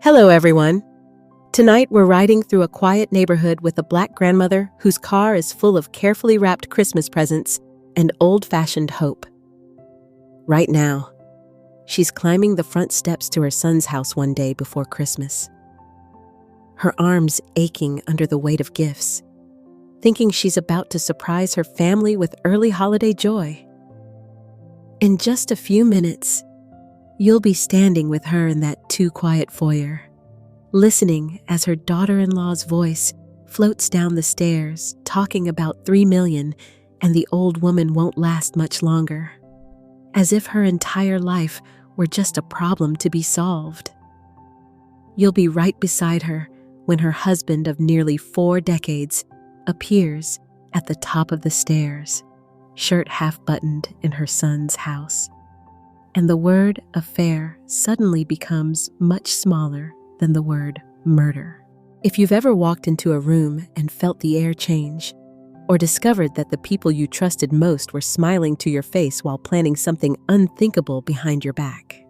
Hello, everyone. Tonight we're riding through a quiet neighborhood with a Black grandmother whose car is full of carefully wrapped Christmas presents and old-fashioned hope. Right now, she's climbing the front steps to her son's house one day before Christmas. Her arms aching under the weight of gifts, thinking she's about to surprise her family with early holiday joy. In just a few minutes, you'll be standing with her in that too-quiet foyer, listening as her daughter-in-law's voice floats down the stairs, talking about 3 million and the old woman won't last much longer, as if her entire life were just a problem to be solved. You'll be right beside her when her husband of nearly 4 decades appears at the top of the stairs, shirt half-buttoned in her son's house. And the word affair suddenly becomes much smaller than the word murder. If you've ever walked into a room and felt the air change, or discovered that the people you trusted most were smiling to your face while planning something unthinkable behind your back.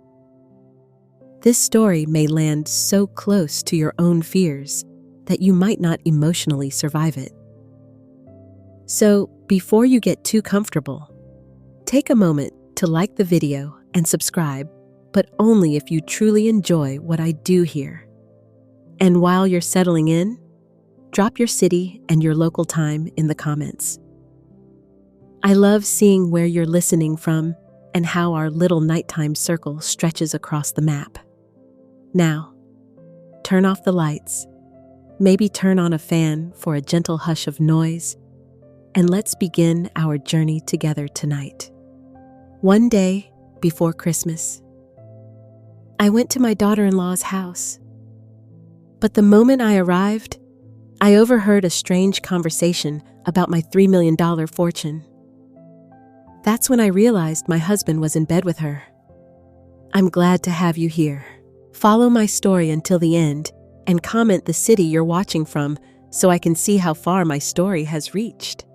This story may land so close to your own fears that you might not emotionally survive it. So, before you get too comfortable, take a moment to like the video and subscribe, but only if you truly enjoy what I do here. And while you're settling in, drop your city and your local time in the comments. I love seeing where you're listening from and how our little nighttime circle stretches across the map. Now, turn off the lights, maybe turn on a fan for a gentle hush of noise, and let's begin our journey together tonight. One day before Christmas, I went to my daughter-in-law's house. But the moment I arrived, I overheard a strange conversation about my $3 million fortune. That's when I realized my husband was in bed with her. I'm glad to have you here. Follow my story until the end and comment the city you're watching from so I can see how far my story has reached.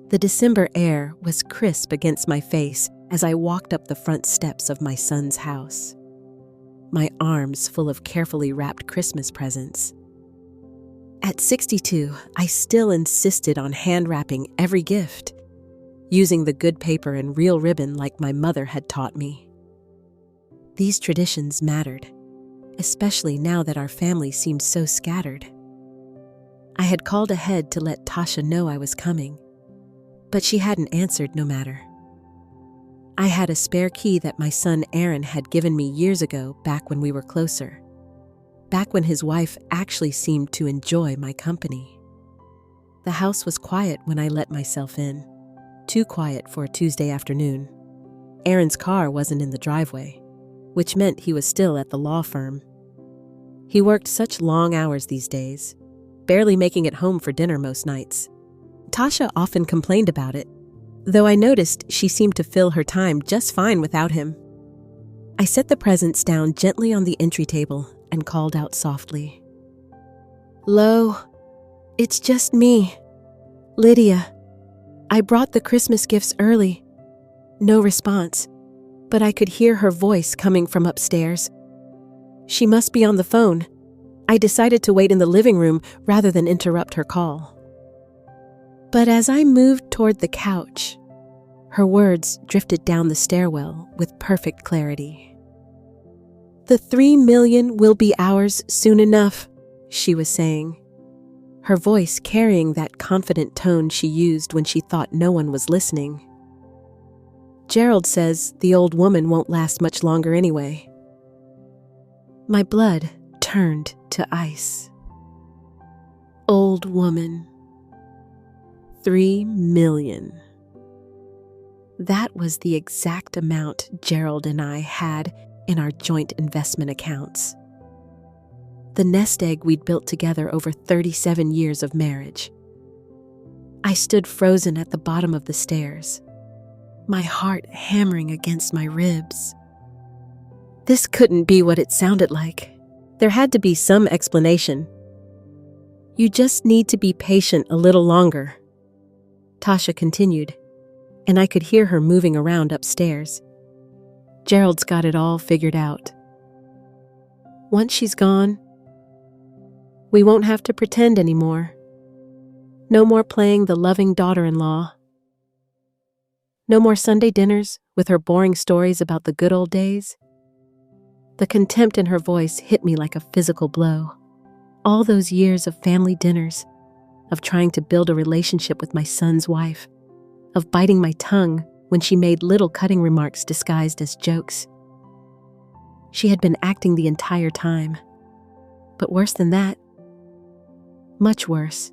The December air was crisp against my face as I walked up the front steps of my son's house, my arms full of carefully wrapped Christmas presents. At 62, I still insisted on hand-wrapping every gift, using the good paper and real ribbon like my mother had taught me. These traditions mattered, especially now that our family seemed so scattered. I had called ahead to let Tasha know I was coming, but she hadn't answered no matter. I had a spare key that my son Aaron had given me years ago, back when we were closer, back when his wife actually seemed to enjoy my company. The house was quiet when I let myself in, too quiet for a Tuesday afternoon. Aaron's car wasn't in the driveway, which meant he was still at the law firm. He worked such long hours these days, barely making it home for dinner most nights. Tasha often complained about it, though I noticed she seemed to fill her time just fine without him. I set the presents down gently on the entry table and called out softly, "Lo, it's just me, Lydia. I brought the Christmas gifts early." No response, but I could hear her voice coming from upstairs. She must be on the phone. I decided to wait in the living room rather than interrupt her call. But as I moved toward the couch, her words drifted down the stairwell with perfect clarity. "The 3 million will be ours soon enough," she was saying, her voice carrying that confident tone she used when she thought no one was listening. "Gerald says the old woman won't last much longer anyway." My blood turned to ice. Old woman. 3 million. That was the exact amount Gerald and I had in our joint investment accounts. The nest egg we'd built together over 37 years of marriage. I stood frozen at the bottom of the stairs, my heart hammering against my ribs. This couldn't be what it sounded like. There had to be some explanation. "You just need to be patient a little longer," Tasha continued, and I could hear her moving around upstairs. "Gerald's got it all figured out." Once she's gone, we won't have to pretend anymore. No more playing the loving daughter-in-law. No more Sunday dinners with her boring stories about the good old days. The contempt in her voice hit me like a physical blow. All those years of family dinners, of trying to build a relationship with my son's wife, of biting my tongue when she made little cutting remarks disguised as jokes. She had been acting the entire time. But worse than that, much worse,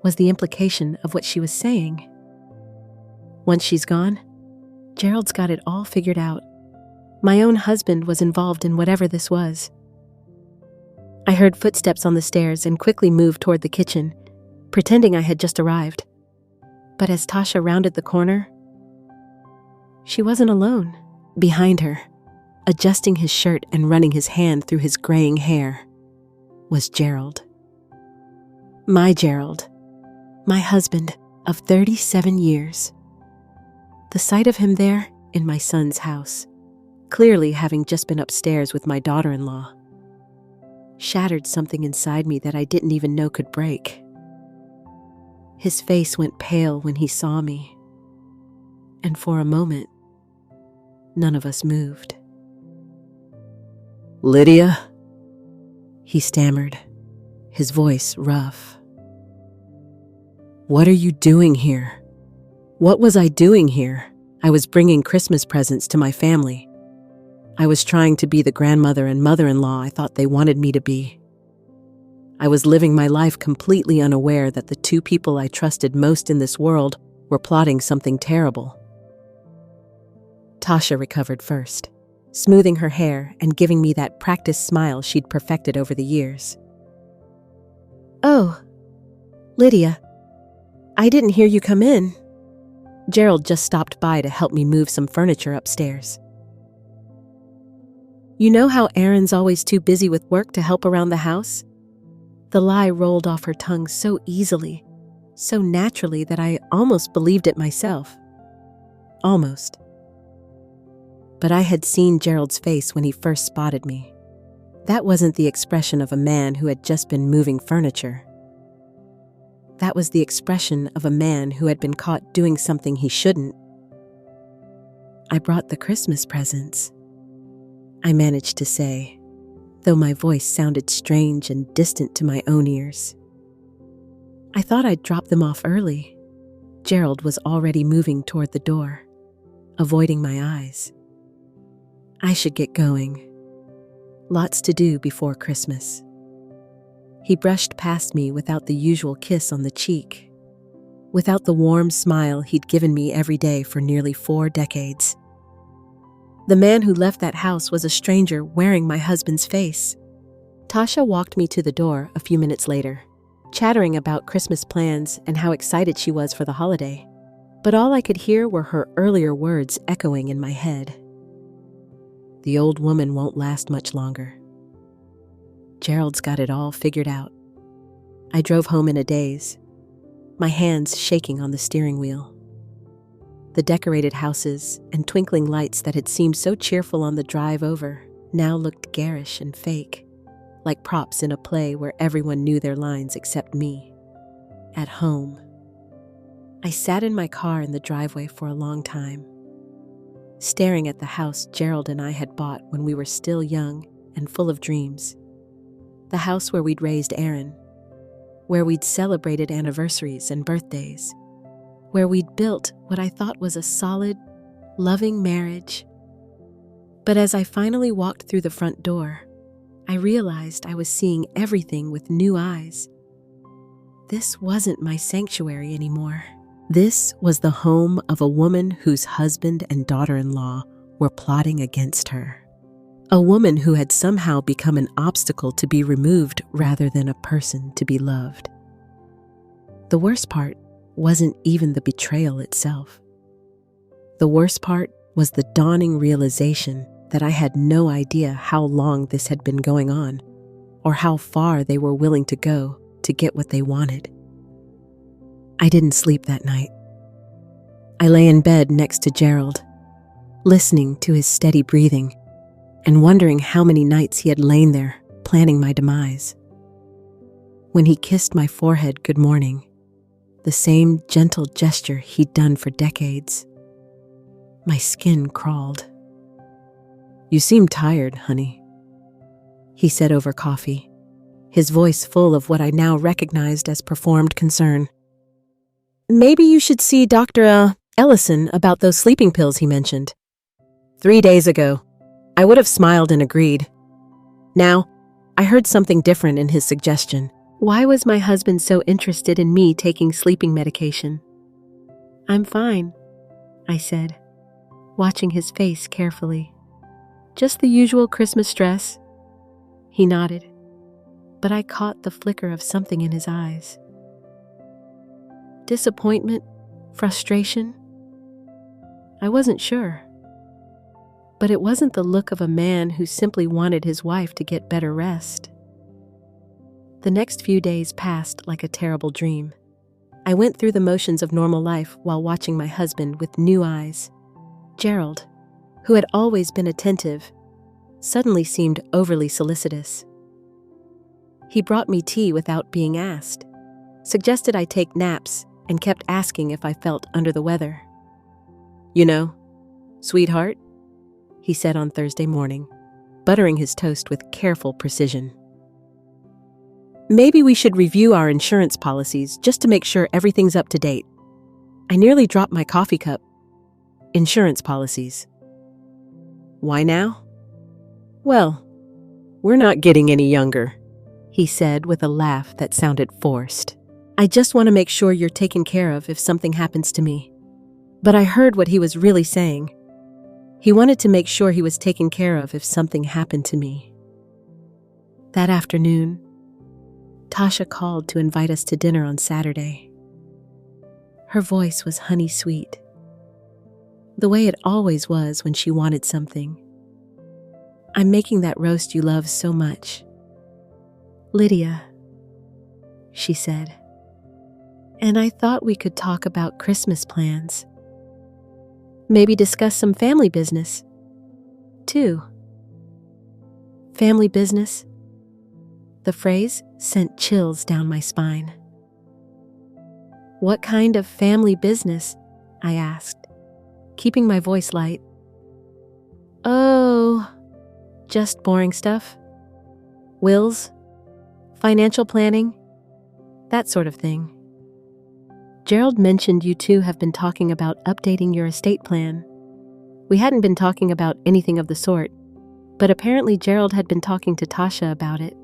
was the implication of what she was saying. Once she's gone, Gerald's got it all figured out. My own husband was involved in whatever this was. I heard footsteps on the stairs and quickly moved toward the kitchen, pretending I had just arrived. But as Tasha rounded the corner, she wasn't alone. Behind her, adjusting his shirt and running his hand through his graying hair, was Gerald. My Gerald, my husband of 37 years. The sight of him there in my son's house, clearly having just been upstairs with my daughter-in-law, shattered something inside me that I didn't even know could break. His face went pale when he saw me, and for a moment, none of us moved. "Lydia?" He stammered, his voice rough. "What are you doing here?" What was I doing here? I was bringing Christmas presents to my family. I was trying to be the grandmother and mother-in-law I thought they wanted me to be. I was living my life completely unaware that the two people I trusted most in this world were plotting something terrible. Tasha recovered first, smoothing her hair and giving me that practiced smile she'd perfected over the years. "Oh, Lydia, I didn't hear you come in." Gerald just stopped by to help me move some furniture upstairs. "You know how Erin's always too busy with work to help around the house?" The lie rolled off her tongue so easily, so naturally that I almost believed it myself. Almost. But I had seen Gerald's face when he first spotted me. That wasn't the expression of a man who had just been moving furniture. That was the expression of a man who had been caught doing something he shouldn't. "I brought the Christmas presents," I managed to say, though my voice sounded strange and distant to my own ears. "I thought I'd drop them off early." Gerald was already moving toward the door, avoiding my eyes. I should get going. Lots to do before Christmas. He brushed past me without the usual kiss on the cheek, without the warm smile he'd given me every day for nearly 4 decades. The man who left that house was a stranger wearing my husband's face. Tasha walked me to the door a few minutes later, chattering about Christmas plans and how excited she was for the holiday. But all I could hear were her earlier words echoing in my head. The old woman won't last much longer. Gerald's got it all figured out. I drove home in a daze, my hands shaking on the steering wheel. The decorated houses and twinkling lights that had seemed so cheerful on the drive over now looked garish and fake, like props in a play where everyone knew their lines except me. At home. I sat in my car in the driveway for a long time, staring at the house Gerald and I had bought when we were still young and full of dreams. The house where we'd raised Erin, where we'd celebrated anniversaries and birthdays, where we'd built what I thought was a solid, loving marriage. But as I finally walked through the front door, I realized I was seeing everything with new eyes. This wasn't my sanctuary anymore. This was the home of a woman whose husband and daughter-in-law were plotting against her. A woman who had somehow become an obstacle to be removed rather than a person to be loved. The worst part wasn't even the betrayal itself. The worst part was the dawning realization that I had no idea how long this had been going on, or how far they were willing to go to get what they wanted. I didn't sleep that night. I lay in bed next to Gerald, listening to his steady breathing, and wondering how many nights he had lain there, planning my demise. When he kissed my forehead good morning, the same gentle gesture he'd done for decades, my skin crawled. "You seem tired, honey," he said over coffee, his voice full of what I now recognized as performed concern. "Maybe you should see Dr. Ellison about those sleeping pills he mentioned." 3 days ago, I would have smiled and agreed. Now, I heard something different in his suggestion. Why was my husband so interested in me taking sleeping medication? "I'm fine," I said, watching his face carefully. "Just the usual Christmas stress." He nodded, but I caught the flicker of something in his eyes. Disappointment? Frustration? I wasn't sure. But it wasn't the look of a man who simply wanted his wife to get better rest. The next few days passed like a terrible dream. I went through the motions of normal life while watching my husband with new eyes. Gerald, who had always been attentive, suddenly seemed overly solicitous. He brought me tea without being asked, suggested I take naps, and kept asking if I felt under the weather. "You know, sweetheart," he said on Thursday morning, buttering his toast with careful precision, "maybe we should review our insurance policies just to make sure everything's up to date." I nearly dropped my coffee cup. Insurance policies. Why now? "Well, we're not getting any younger," he said with a laugh that sounded forced. "I just want to make sure you're taken care of if something happens to me." But I heard what he was really saying. He wanted to make sure he was taken care of if something happened to me. That afternoon, Tasha called to invite us to dinner on Saturday. Her voice was honey sweet, the way it always was when she wanted something. "I'm making that roast you love so much, Lydia," she said. "And I thought we could talk about Christmas plans. Maybe discuss some family business, too." Family business? The phrase sent chills down my spine. "What kind of family business?" I asked, keeping my voice light. "Oh, just boring stuff. Wills, financial planning, that sort of thing. Gerald mentioned you two have been talking about updating your estate plan." We hadn't been talking about anything of the sort, but apparently Gerald had been talking to Tasha about it.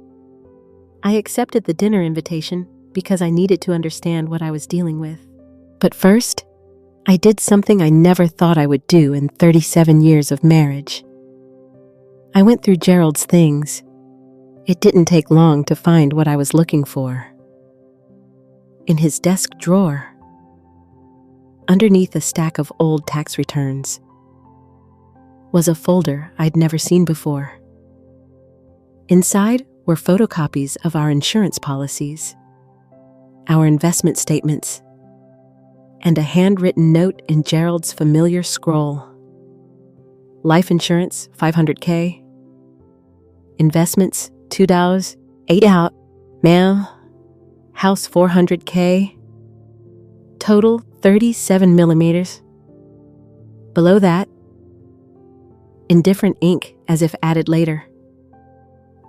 I accepted the dinner invitation because I needed to understand what I was dealing with. But first, I did something I never thought I would do in 37 years of marriage. I went through Gerald's things. It didn't take long to find what I was looking for. In his desk drawer, underneath a stack of old tax returns, was a folder I'd never seen before. Inside were photocopies of our insurance policies, our investment statements, and a handwritten note in Gerald's familiar scroll. Life insurance, $500K. Investments, $2, 8 out. Mail, house, $400K. Total, 37 millimeters. Below that, in different ink as if added later,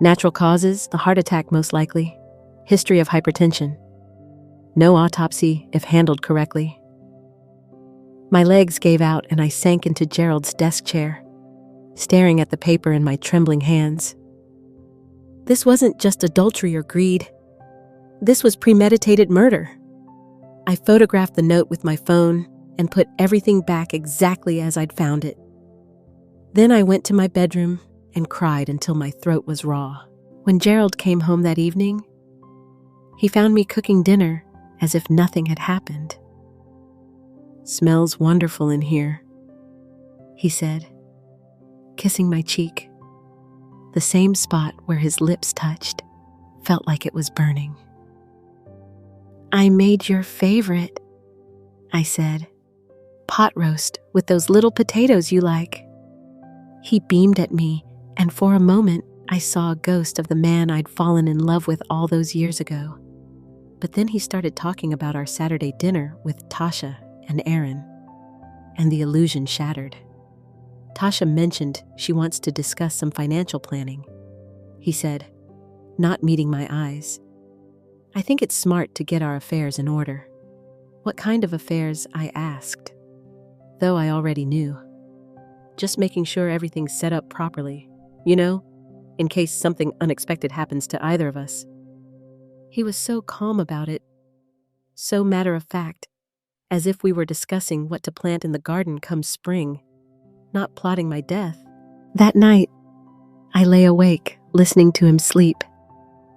natural causes, the heart attack most likely. History of hypertension. No autopsy if handled correctly. My legs gave out and I sank into Gerald's desk chair, staring at the paper in my trembling hands. This wasn't just adultery or greed. This was premeditated murder. I photographed the note with my phone and put everything back exactly as I'd found it. Then I went to my bedroom and cried until my throat was raw. When Gerald came home that evening, he found me cooking dinner as if nothing had happened. "Smells wonderful in here," he said, kissing my cheek. The same spot where his lips touched felt like it was burning. "I made your favorite," I said. "Pot roast with those little potatoes you like." He beamed at me And for a moment, I saw a ghost of the man I'd fallen in love with all those years ago. But then he started talking about our Saturday dinner with Tasha and Aaron, and the illusion shattered. Tasha mentioned she wants to discuss some financial planning. He said, not meeting my eyes. I think it's smart to get our affairs in order. What kind of affairs, I asked, though I already knew. Just making sure everything's set up properly, in case something unexpected happens to either of us. He was so calm about it, so matter-of-fact, as if we were discussing what to plant in the garden come spring, not plotting my death. That night, I lay awake, listening to him sleep,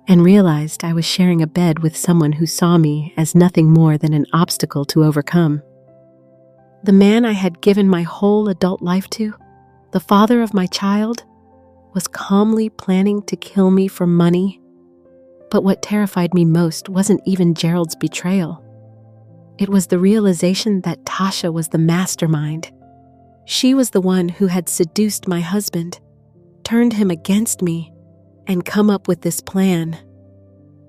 and realized I was sharing a bed with someone who saw me as nothing more than an obstacle to overcome. The man I had given my whole adult life to, the father of my child, was calmly planning to kill me for money. But what terrified me most wasn't even Gerald's betrayal. It was the realization that Tasha was the mastermind. She was the one who had seduced my husband, turned him against me, and come up with this plan.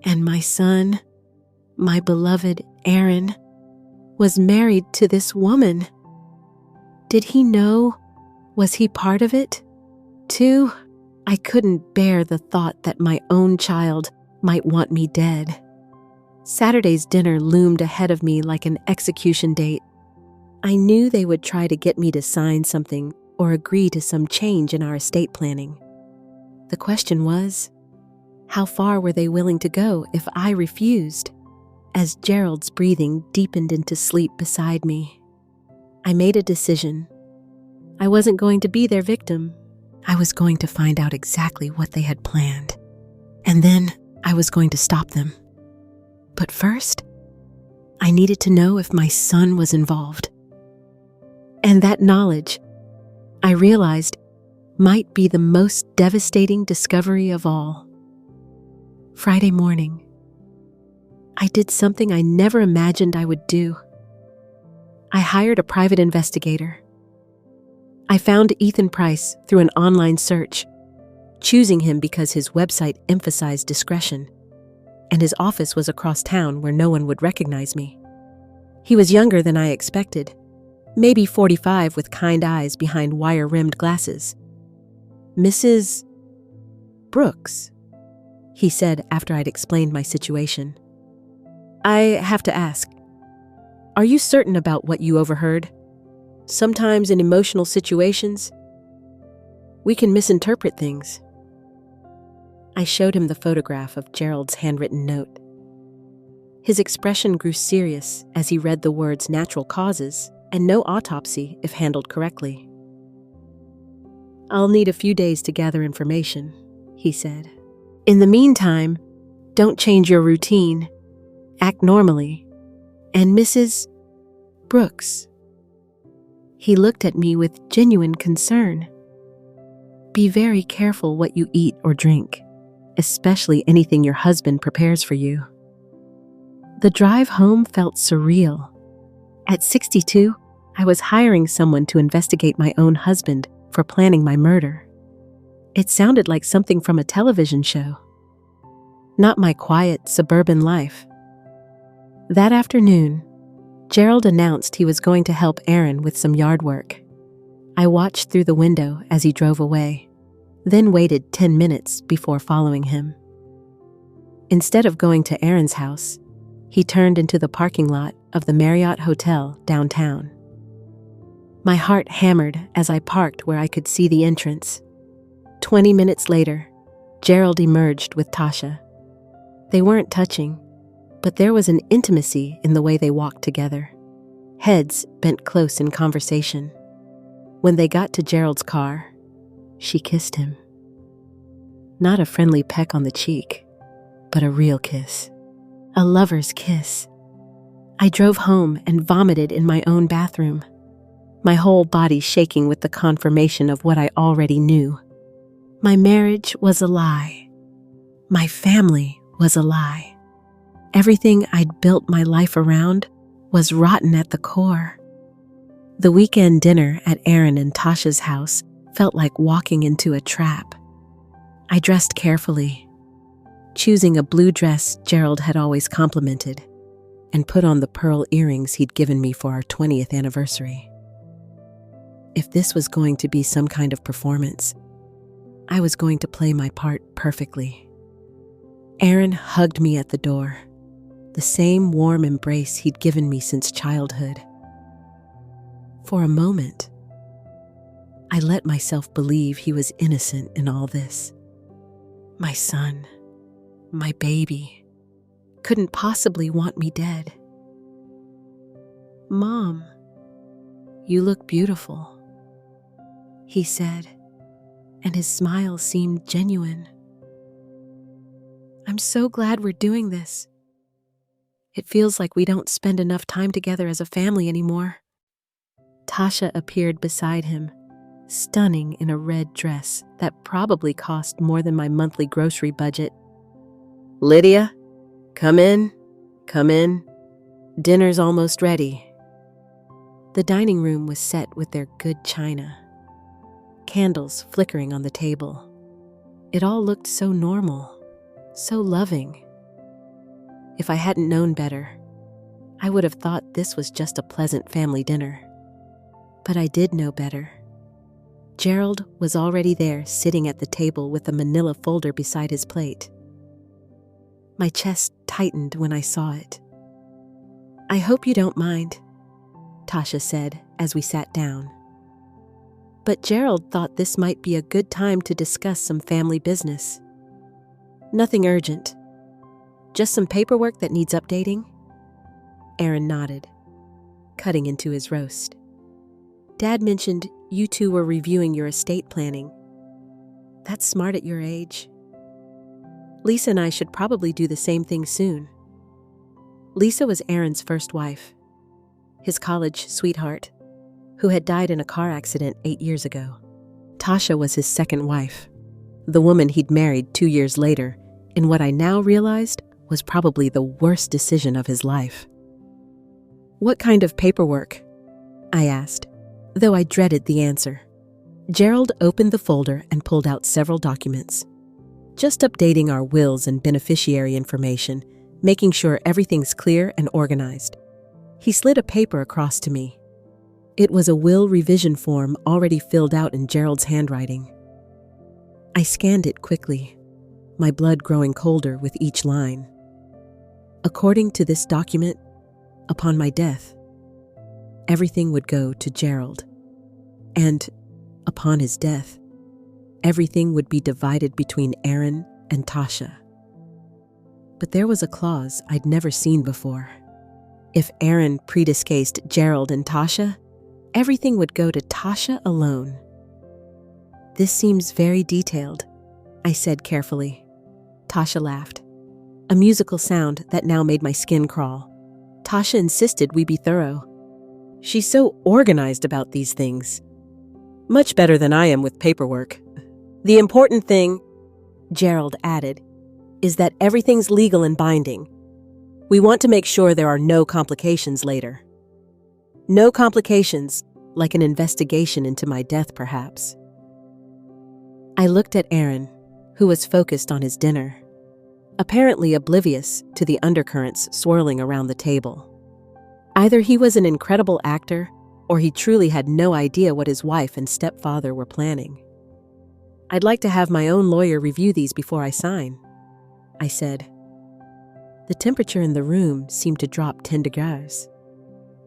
And my son, my beloved Aaron, was married to this woman. Did he know? Was he part of it, too? I couldn't bear the thought that my own child might want me dead. Saturday's dinner loomed ahead of me like an execution date. I knew they would try to get me to sign something or agree to some change in our estate planning. The question was, how far were they willing to go if I refused? As Gerald's breathing deepened into sleep beside me, I made a decision. I wasn't going to be their victim. I was going to find out exactly what they had planned. And then I was going to stop them. But first, I needed to know if my son was involved. And that knowledge, I realized, might be the most devastating discovery of all. Friday morning, I did something I never imagined I would do. I hired a private investigator. I found Ethan Price through an online search, choosing him because his website emphasized discretion, and his office was across town where no one would recognize me. He was younger than I expected, maybe 45 with kind eyes behind wire-rimmed glasses. Mrs. Brooks, he said after I'd explained my situation. I have to ask, are you certain about what you overheard? Sometimes in emotional situations, we can misinterpret things. I showed him the photograph of Gerald's handwritten note. His expression grew serious as he read the words natural causes and no autopsy if handled correctly. I'll need a few days to gather information, he said. In the meantime, don't change your routine. Act normally. And Mrs. Brooks. He looked at me with genuine concern. Be very careful what you eat or drink, especially anything your husband prepares for you. The drive home felt surreal. At 62, I was hiring someone to investigate my own husband for planning my murder. It sounded like something from a television show, not my quiet suburban life. That afternoon, Gerald announced he was going to help Aaron with some yard work. I watched through the window as he drove away, then waited 10 minutes before following him. Instead of going to Aaron's house, he turned into the parking lot of the Marriott Hotel downtown. My heart hammered as I parked where I could see the entrance. 20 minutes later, Gerald emerged with Tasha. They weren't touching, but there was an intimacy in the way they walked together. Heads bent close in conversation. When they got to Gerald's car, she kissed him. Not a friendly peck on the cheek, but a real kiss. A lover's kiss. I drove home and vomited in my own bathroom, my whole body shaking with the confirmation of what I already knew. My marriage was a lie. My family was a lie. Everything I'd built my life around was rotten at the core. The weekend dinner at Aaron and Tasha's house felt like walking into a trap. I dressed carefully, choosing a blue dress Gerald had always complimented, and put on the pearl earrings he'd given me for our 20th anniversary. If this was going to be some kind of performance, I was going to play my part perfectly. Aaron hugged me at the door, the same warm embrace he'd given me since childhood. For a moment, I let myself believe he was innocent in all this. My son, my baby, couldn't possibly want me dead. "Mom, you look beautiful," he said, and his smile seemed genuine. "I'm so glad we're doing this. It feels like we don't spend enough time together as a family anymore." Tasha appeared beside him, stunning in a red dress that probably cost more than my monthly grocery budget. "Lydia, come in, come in. Dinner's almost ready." The dining room was set with their good china, candles flickering on the table. It all looked so normal, so loving. If I hadn't known better, I would have thought this was just a pleasant family dinner. But I did know better. Gerald was already there, sitting at the table with a manila folder beside his plate. My chest tightened when I saw it. "I hope you don't mind," Tasha said as we sat down. But Gerald thought this might be a good time to discuss some family business. "Nothing urgent. Just some paperwork that needs updating?" Aaron nodded, cutting into his roast. "Dad mentioned you two were reviewing your estate planning. That's smart at your age. Lisa and I should probably do the same thing soon." Lisa was Aaron's first wife, his college sweetheart, who had died in a car accident 8 years ago. Tasha was his second wife, the woman he'd married 2 years later, in what I now realized was probably the worst decision of his life. "What kind of paperwork?" I asked, though I dreaded the answer. Gerald opened the folder and pulled out several documents. "Just updating our wills and beneficiary information, making sure everything's clear and organized." He slid a paper across to me. It was a will revision form already filled out in Gerald's handwriting. I scanned it quickly, my blood growing colder with each line. According to this document, upon my death, everything would go to Gerald. And, upon his death, everything would be divided between Aaron and Tasha. But there was a clause I'd never seen before. If Aaron prediscased Gerald and Tasha, everything would go to Tasha alone. "This seems very detailed," I said carefully. Tasha laughed, a musical sound that now made my skin crawl. Tasha insisted we be thorough. "She's so organized about these things. Much better than I am with paperwork. The important thing," Gerald added, "is that everything's legal and binding. We want to make sure there are no complications later. No complications, like an investigation into my death, perhaps." I looked at Aaron, who was focused on his dinner, apparently oblivious to the undercurrents swirling around the table. Either he was an incredible actor, or he truly had no idea what his wife and stepfather were planning. "I'd like to have my own lawyer review these before I sign," I said. The temperature in the room seemed to drop 10 degrees.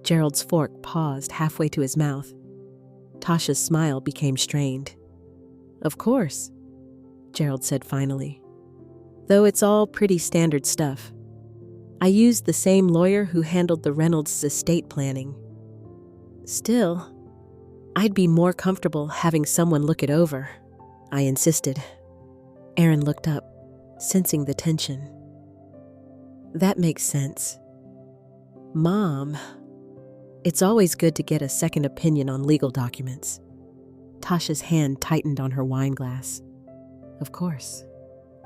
Gerald's fork paused halfway to his mouth. Tasha's smile became strained. "Of course," Gerald said finally. "Though it's all pretty standard stuff. I used the same lawyer who handled the Reynolds' estate planning. Still, I'd be more comfortable having someone look it over," I insisted. Aaron looked up, sensing the tension. "That makes sense. Mom, it's always good to get a second opinion on legal documents." Tasha's hand tightened on her wine glass. "Of course,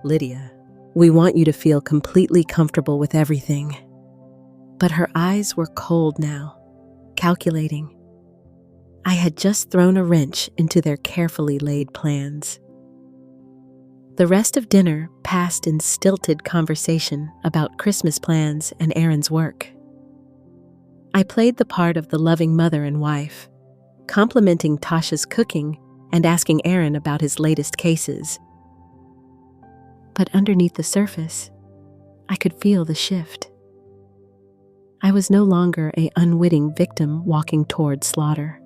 Lydia. We want you to feel completely comfortable with everything." But her eyes were cold now, calculating. I had just thrown a wrench into their carefully laid plans. The rest of dinner passed in stilted conversation about Christmas plans and Aaron's work. I played the part of the loving mother and wife, complimenting Tasha's cooking and asking Aaron about his latest cases. But underneath the surface, I could feel the shift. I was no longer an unwitting victim walking toward slaughter.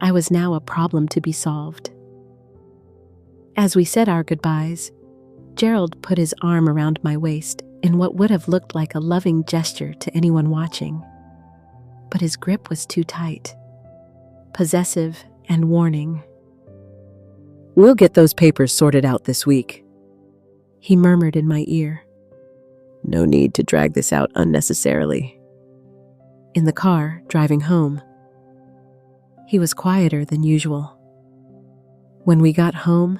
I was now a problem to be solved. As we said our goodbyes, Gerald put his arm around my waist in what would have looked like a loving gesture to anyone watching. But his grip was too tight, possessive and warning. "We'll get those papers sorted out this week," he murmured in my ear. "No need to drag this out unnecessarily." In the car, driving home, he was quieter than usual. When we got home,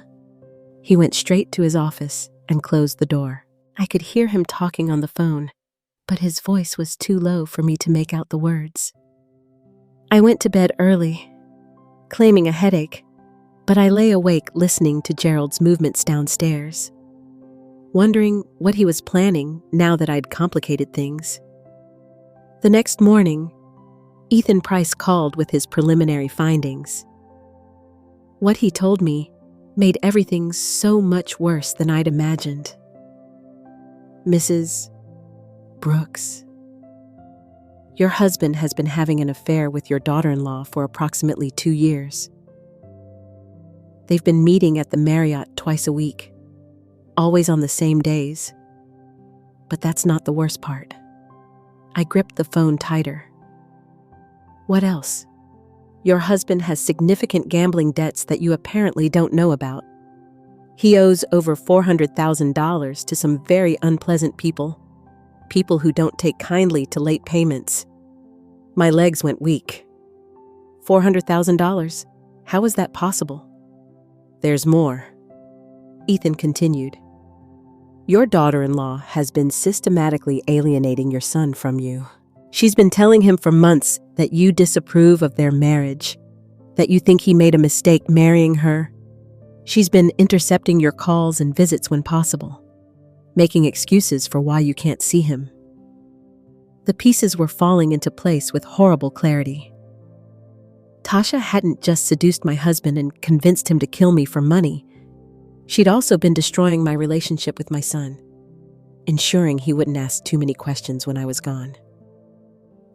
he went straight to his office and closed the door. I could hear him talking on the phone, but his voice was too low for me to make out the words. I went to bed early, claiming a headache, but I lay awake listening to Gerald's movements downstairs, wondering what he was planning now that I'd complicated things. The next morning, Ethan Price called with his preliminary findings. What he told me made everything so much worse than I'd imagined. "Mrs. Brooks, your husband has been having an affair with your daughter-in-law for approximately 2 years. They've been meeting at the Marriott twice a week, always on the same days. But that's not the worst part." I gripped the phone tighter. "What else? Your husband has significant gambling debts that you apparently don't know about. He owes over $400,000 to some very unpleasant people who don't take kindly to late payments." My legs went weak. $400,000? How is that possible? "There's more," Ethan continued. "Your daughter-in-law has been systematically alienating your son from you. She's been telling him for months that you disapprove of their marriage, that you think he made a mistake marrying her. She's been intercepting your calls and visits when possible, making excuses for why you can't see him." The pieces were falling into place with horrible clarity. Tasha hadn't just seduced my husband and convinced him to kill me for money. She'd also been destroying my relationship with my son, ensuring he wouldn't ask too many questions when I was gone.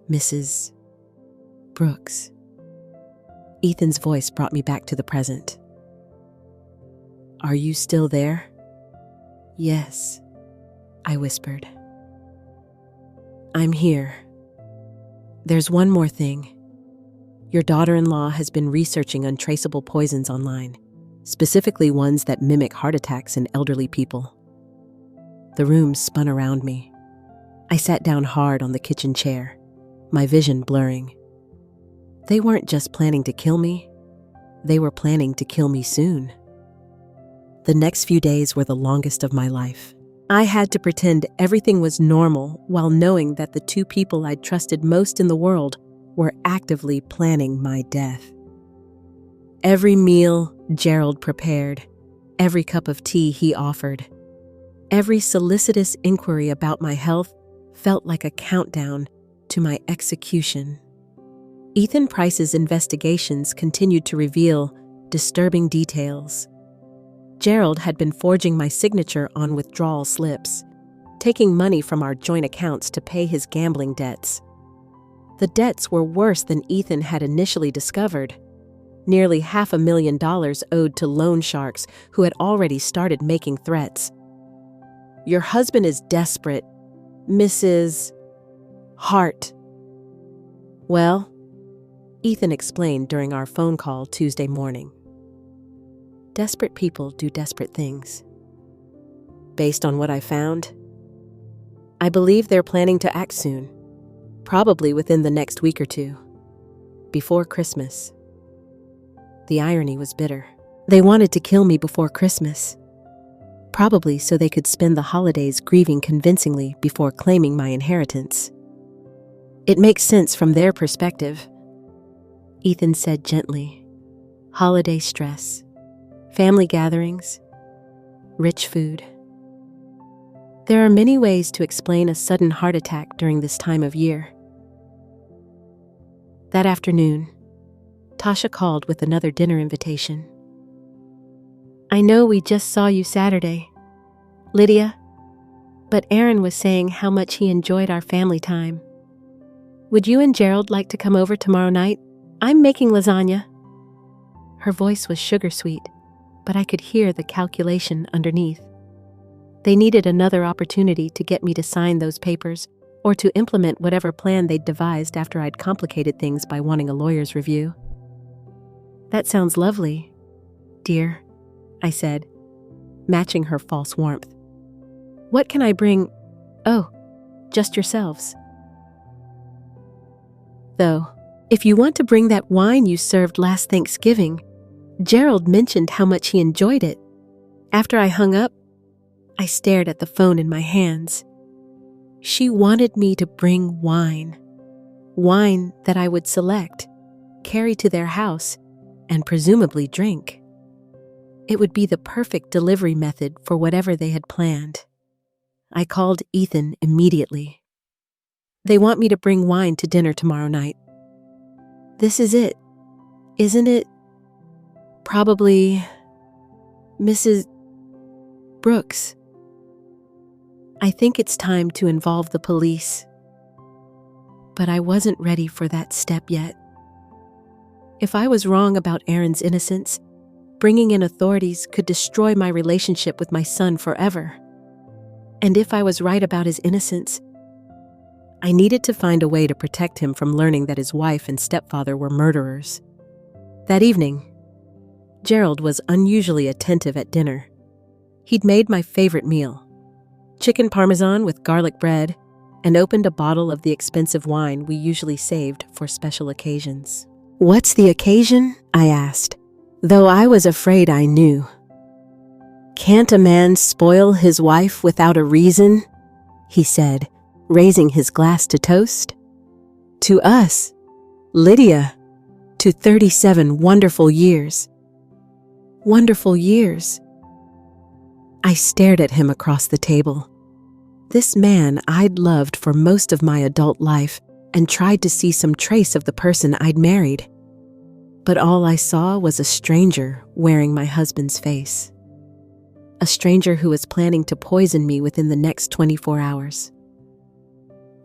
"Mrs. Brooks." Ethan's voice brought me back to the present. "Are you still there?" "Yes," I whispered. "I'm here. There's one more thing. Your daughter-in-law has been researching untraceable poisons online, specifically ones that mimic heart attacks in elderly people." The room spun around me. I sat down hard on the kitchen chair, my vision blurring. They weren't just planning to kill me, they were planning to kill me soon. The next few days were the longest of my life. I had to pretend everything was normal while knowing that the two people I'd trusted most in the world were actively planning my death. Every meal Gerald prepared, every cup of tea he offered, every solicitous inquiry about my health felt like a countdown to my execution. Ethan Price's investigations continued to reveal disturbing details. Gerald had been forging my signature on withdrawal slips, taking money from our joint accounts to pay his gambling debts. The debts were worse than Ethan had initially discovered. Nearly $500,000 owed to loan sharks who had already started making threats. "Your husband is desperate, Mrs. Hart." "Well," Ethan explained during our phone call Tuesday morning, "desperate people do desperate things. Based on what I found, I believe they're planning to act soon, probably within the next week or two, before Christmas." The irony was bitter. They wanted to kill me before Christmas, probably so they could spend the holidays grieving convincingly before claiming my inheritance. "It makes sense from their perspective," Ethan said gently. "Holiday stress, family gatherings, rich food. There are many ways to explain a sudden heart attack during this time of year. That afternoon, Tasha called with another dinner invitation. "I know we just saw you Saturday, Lydia, but Aaron was saying how much he enjoyed our family time. Would you and Gerald like to come over tomorrow night? I'm making lasagna." Her voice was sugar-sweet, but I could hear the calculation underneath. They needed another opportunity to get me to sign those papers or to implement whatever plan they'd devised after I'd complicated things by wanting a lawyer's review. "That sounds lovely, dear," I said, matching her false warmth. "What can I bring?" "Oh, just yourselves. Though, if you want to bring that wine you served last Thanksgiving, Gerald mentioned how much he enjoyed it." After I hung up, I stared at the phone in my hands. She wanted me to bring wine that I would select, carry to their house, and presumably drink. It would be the perfect delivery method for whatever they had planned. I called Ethan immediately. "They want me to bring wine to dinner tomorrow night." "This is it, isn't it? Probably Mrs. Brooks." I think it's time to involve the police. But I wasn't ready for that step yet. If I was wrong about Aaron's innocence, bringing in authorities could destroy my relationship with my son forever. And if I was right about his innocence, I needed to find a way to protect him from learning that his wife and stepfather were murderers. That evening, Gerald was unusually attentive at dinner. He'd made my favorite meal, chicken parmesan with garlic bread, and opened a bottle of the expensive wine we usually saved for special occasions. "What's the occasion?" I asked, though I was afraid I knew. "Can't a man spoil his wife without a reason?" he said, raising his glass to toast. "To us, Lydia, to 37 wonderful years." Wonderful years. I stared at him across the table. This man I'd loved for most of my adult life and tried to see some trace of the person I'd married. But all I saw was a stranger wearing my husband's face. A stranger who was planning to poison me within the next 24 hours.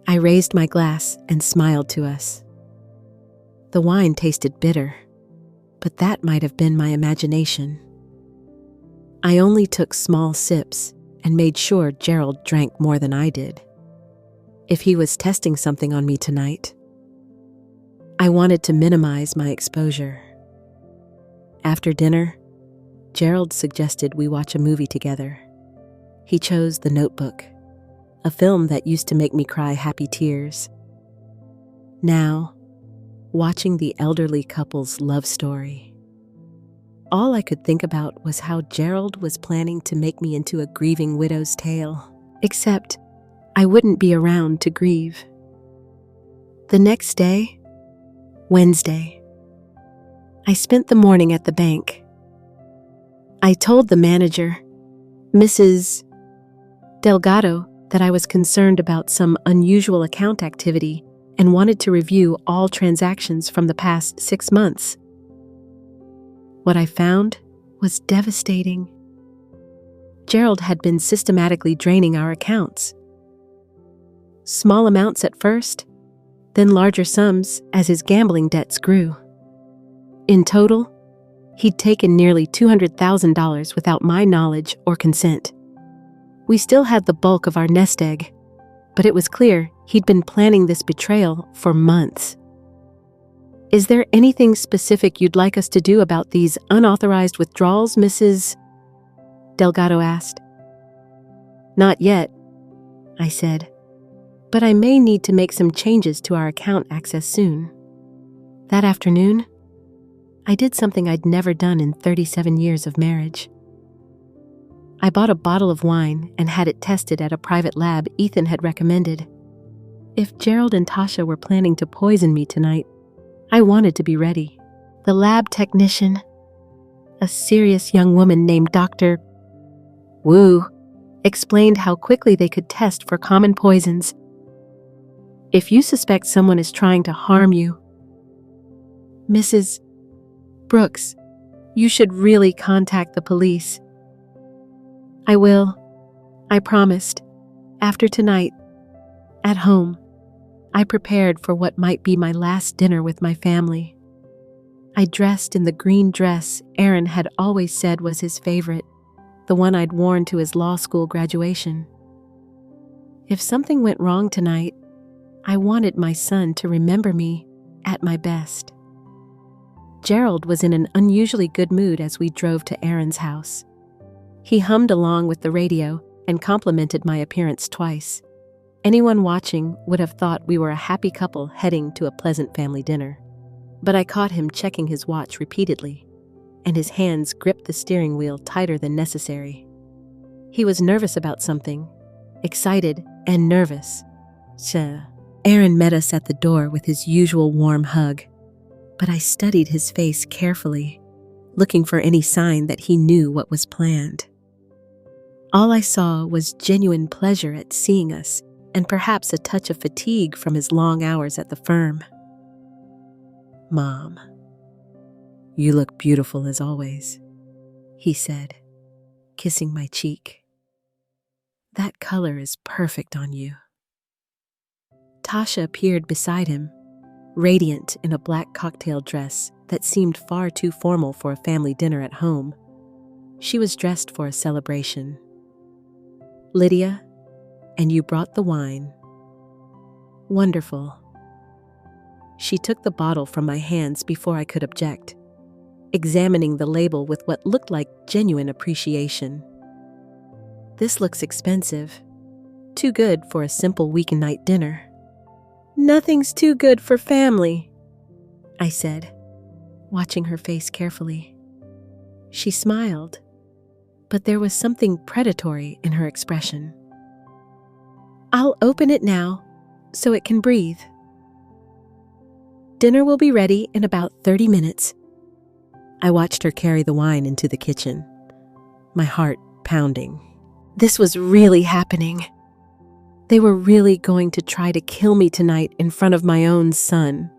I raised my glass and smiled to us. The wine tasted bitter, but that might have been my imagination. I only took small sips and made sure Gerald drank more than I did. If he was testing something on me tonight, I wanted to minimize my exposure. After dinner, Gerald suggested we watch a movie together. He chose The Notebook, a film that used to make me cry happy tears. Now, watching the elderly couple's love story, all I could think about was how Gerald was planning to make me into a grieving widow's tale, except I wouldn't be around to grieve. The next day, Wednesday, I spent the morning at the bank. I told the manager, Mrs. Delgado, that I was concerned about some unusual account activity and wanted to review all transactions from the past 6 months. What I found was devastating. Gerald had been systematically draining our accounts. Small amounts at first, then larger sums as his gambling debts grew. In total, he'd taken nearly $200,000 without my knowledge or consent. We still had the bulk of our nest egg, but it was clear he'd been planning this betrayal for months. "Is there anything specific you'd like us to do about these unauthorized withdrawals, Mrs. Delgado asked. "Not yet," I said, "but I may need to make some changes to our account access soon." That afternoon, I did something I'd never done in 37 years of marriage. I bought a bottle of wine and had it tested at a private lab Ethan had recommended. If Gerald and Tasha were planning to poison me tonight, I wanted to be ready. The lab technician, a serious young woman named Dr. Wu explained how quickly they could test for common poisons. If you suspect someone is trying to harm you, Mrs. Brooks, you should really contact the police. I will, I promised. After tonight, at home, I prepared for what might be my last dinner with my family. I dressed in the green dress Aaron had always said was his favorite, the one I'd worn to his law school graduation. If something went wrong tonight, I wanted my son to remember me at my best. Gerald was in an unusually good mood as we drove to Aaron's house. He hummed along with the radio and complimented my appearance twice. Anyone watching would have thought we were a happy couple heading to a pleasant family dinner. But I caught him checking his watch repeatedly, and his hands gripped the steering wheel tighter than necessary. He was nervous about something, excited and nervous. Aaron met us at the door with his usual warm hug, but I studied his face carefully, looking for any sign that he knew what was planned. All I saw was genuine pleasure at seeing us, and perhaps a touch of fatigue from his long hours at the firm. "Mom, you look beautiful as always," he said, kissing my cheek. "That color is perfect on you." Tasha appeared beside him, radiant in a black cocktail dress that seemed far too formal for a family dinner at home. She was dressed for a celebration. "Lydia, and you brought the wine." "Wonderful." She took the bottle from my hands before I could object, examining the label with what looked like genuine appreciation. "This looks expensive. Too good for a simple weeknight dinner." "Nothing's too good for family," I said, watching her face carefully. She smiled, but there was something predatory in her expression. "I'll open it now, so it can breathe. Dinner will be ready in about 30 minutes. I watched her carry the wine into the kitchen, my heart pounding. This was really happening. They were really going to try to kill me tonight in front of my own son.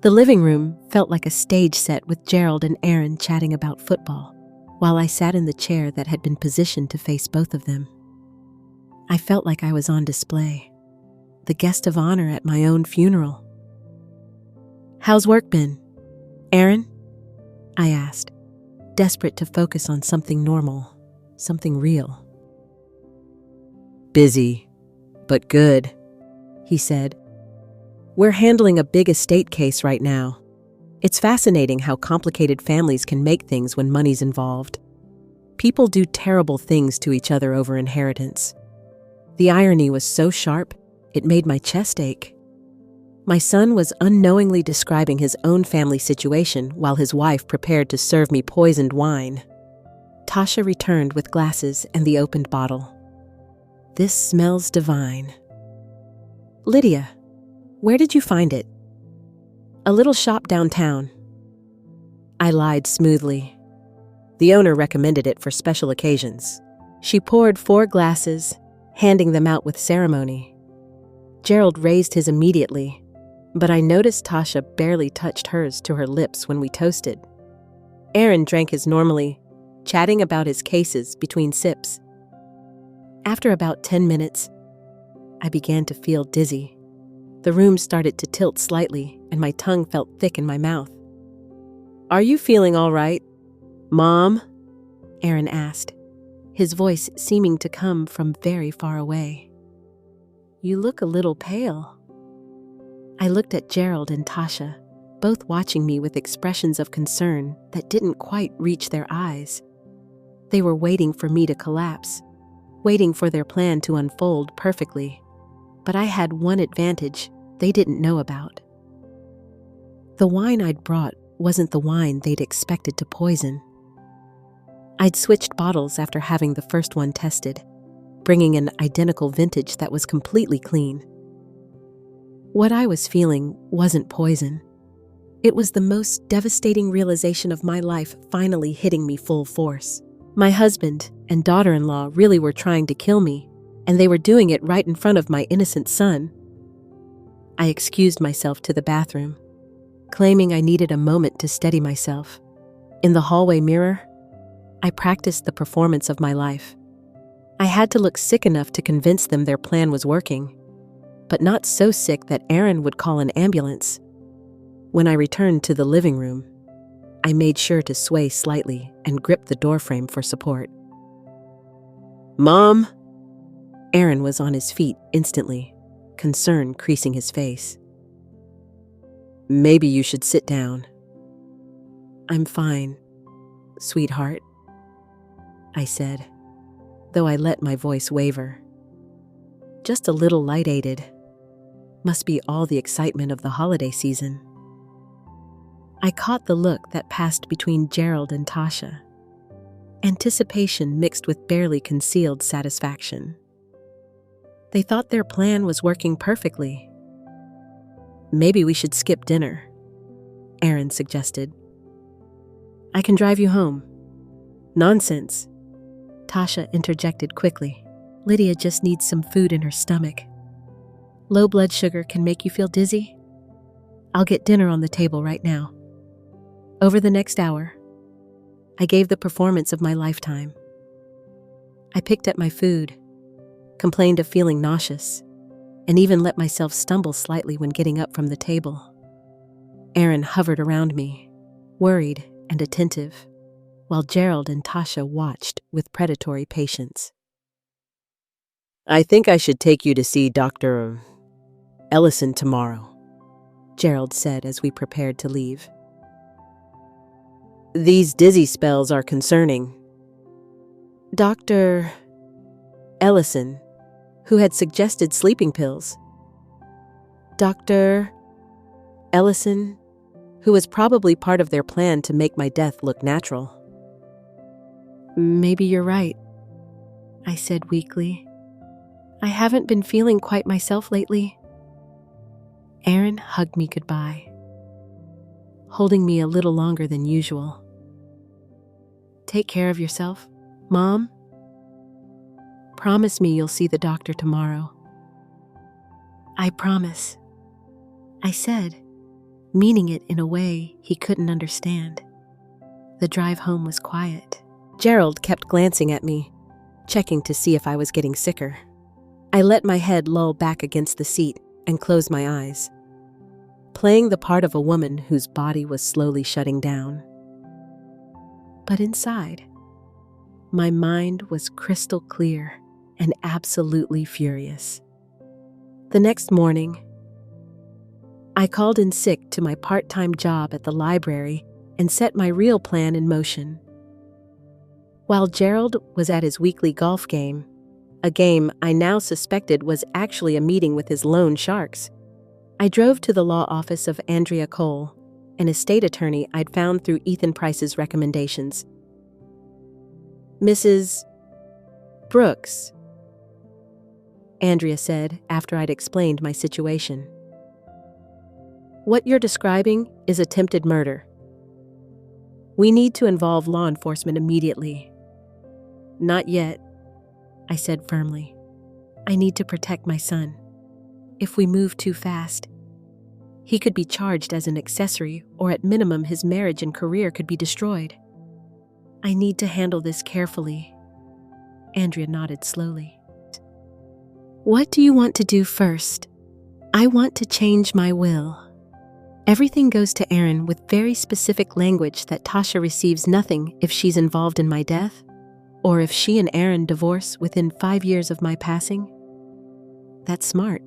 The living room felt like a stage set with Gerald and Aaron chatting about football, while I sat in the chair that had been positioned to face both of them. I felt like I was on display, the guest of honor at my own funeral. "How's work been, Aaron?" I asked, desperate to focus on something normal, something real. "Busy, but good," he said. "We're handling a big estate case right now. It's fascinating how complicated families can make things when money's involved. People do terrible things to each other over inheritance. The irony was so sharp, it made my chest ache. My son was unknowingly describing his own family situation while his wife prepared to serve me poisoned wine. Tasha returned with glasses and the opened bottle. "This smells divine." "Lydia, where did you find it?" "A little shop downtown." I lied smoothly. The owner recommended it for special occasions. She poured 4 glasses, handing them out with ceremony. Gerald raised his immediately, but I noticed Tasha barely touched hers to her lips when we toasted. Aaron drank his normally, chatting about his cases between sips. After about 10 minutes, I began to feel dizzy. The room started to tilt slightly, and my tongue felt thick in my mouth. "Are you feeling all right, Mom?" Aaron asked, his voice seeming to come from very far away. "You look a little pale." I looked at Gerald and Tasha, both watching me with expressions of concern that didn't quite reach their eyes. They were waiting for me to collapse, waiting for their plan to unfold perfectly. But I had one advantage they didn't know about. The wine I'd brought wasn't the wine they'd expected to poison. I'd switched bottles after having the first one tested, bringing an identical vintage that was completely clean. What I was feeling wasn't poison. It was the most devastating realization of my life finally hitting me full force. My husband and daughter-in-law really were trying to kill me, and they were doing it right in front of my innocent son. I excused myself to the bathroom, claiming I needed a moment to steady myself. In the hallway mirror, I practiced the performance of my life. I had to look sick enough to convince them their plan was working, but not so sick that Aaron would call an ambulance. When I returned to the living room, I made sure to sway slightly and grip the doorframe for support. "Mom?" Aaron was on his feet instantly, concern creasing his face. "Maybe you should sit down." "I'm fine, sweetheart," I said, though I let my voice waver. Just a little light-aided. Must be all the excitement of the holiday season. I caught the look that passed between Gerald and Tasha. Anticipation mixed with barely concealed satisfaction. They thought their plan was working perfectly. "Maybe we should skip dinner," Aaron suggested. "I can drive you home." "Nonsense," Tasha interjected quickly. "Lydia just needs some food in her stomach. Low blood sugar can make you feel dizzy. I'll get dinner on the table right now." Over the next hour, I gave the performance of my lifetime. I picked at my food, complained of feeling nauseous, and even let myself stumble slightly when getting up from the table. Aaron hovered around me, worried and attentive, while Gerald and Tasha watched with predatory patience. "I think I should take you to see Dr. Ellison tomorrow," Gerald said as we prepared to leave. "These dizzy spells are concerning." Dr. Ellison, who had suggested sleeping pills. Dr. Ellison, who was probably part of their plan to make my death look natural. "Maybe you're right," I said weakly. "I haven't been feeling quite myself lately." Aaron hugged me goodbye, holding me a little longer than usual. "Take care of yourself, Mom. Promise me you'll see the doctor tomorrow." "I promise," I said, meaning it in a way he couldn't understand. The drive home was quiet. Gerald kept glancing at me, checking to see if I was getting sicker. I let my head loll back against the seat and closed my eyes, playing the part of a woman whose body was slowly shutting down. But inside, my mind was crystal clear and absolutely furious. The next morning, I called in sick to my part-time job at the library and set my real plan in motion. While Gerald was at his weekly golf game, a game I now suspected was actually a meeting with his loan sharks, I drove to the law office of Andrea Cole, an estate attorney I'd found through Ethan Price's recommendations. "Mrs. Brooks," Andrea said after I'd explained my situation. "What you're describing is attempted murder. We need to involve law enforcement immediately." "Not yet," I said firmly. "I need to protect my son. If we move too fast, he could be charged as an accessory, or at minimum his marriage and career could be destroyed. I need to handle this carefully." Andrea nodded slowly. "What do you want to do first?" "I want to change my will. Everything goes to Aaron with very specific language that Tasha receives nothing if she's involved in my death, or if she and Aaron divorce within 5 years of my passing. That's smart.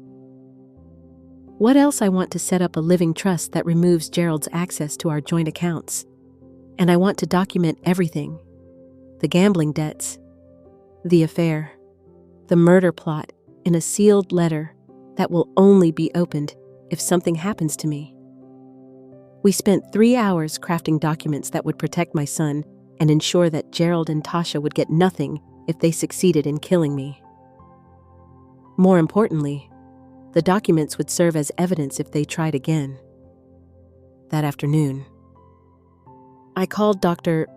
What else? I want to set up a living trust that removes Gerald's access to our joint accounts. And I want to document everything: the gambling debts, the affair, the murder plot, in a sealed letter that will only be opened if something happens to me. We spent 3 hours crafting documents that would protect my son and ensure that Gerald and Tasha would get nothing if they succeeded in killing me. More importantly, the documents would serve as evidence if they tried again. That afternoon, I called Dr.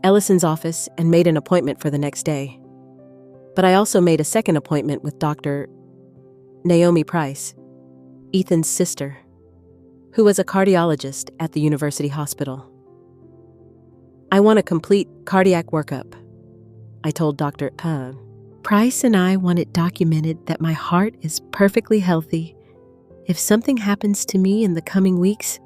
Ellison's office and made an appointment for the next day. But I also made a second appointment with Dr. Naomi Price, Ethan's sister, who was a cardiologist at the university hospital. I want a complete cardiac workup, I told Dr. Price, and I want it documented that my heart is perfectly healthy. If something happens to me in the coming weeks,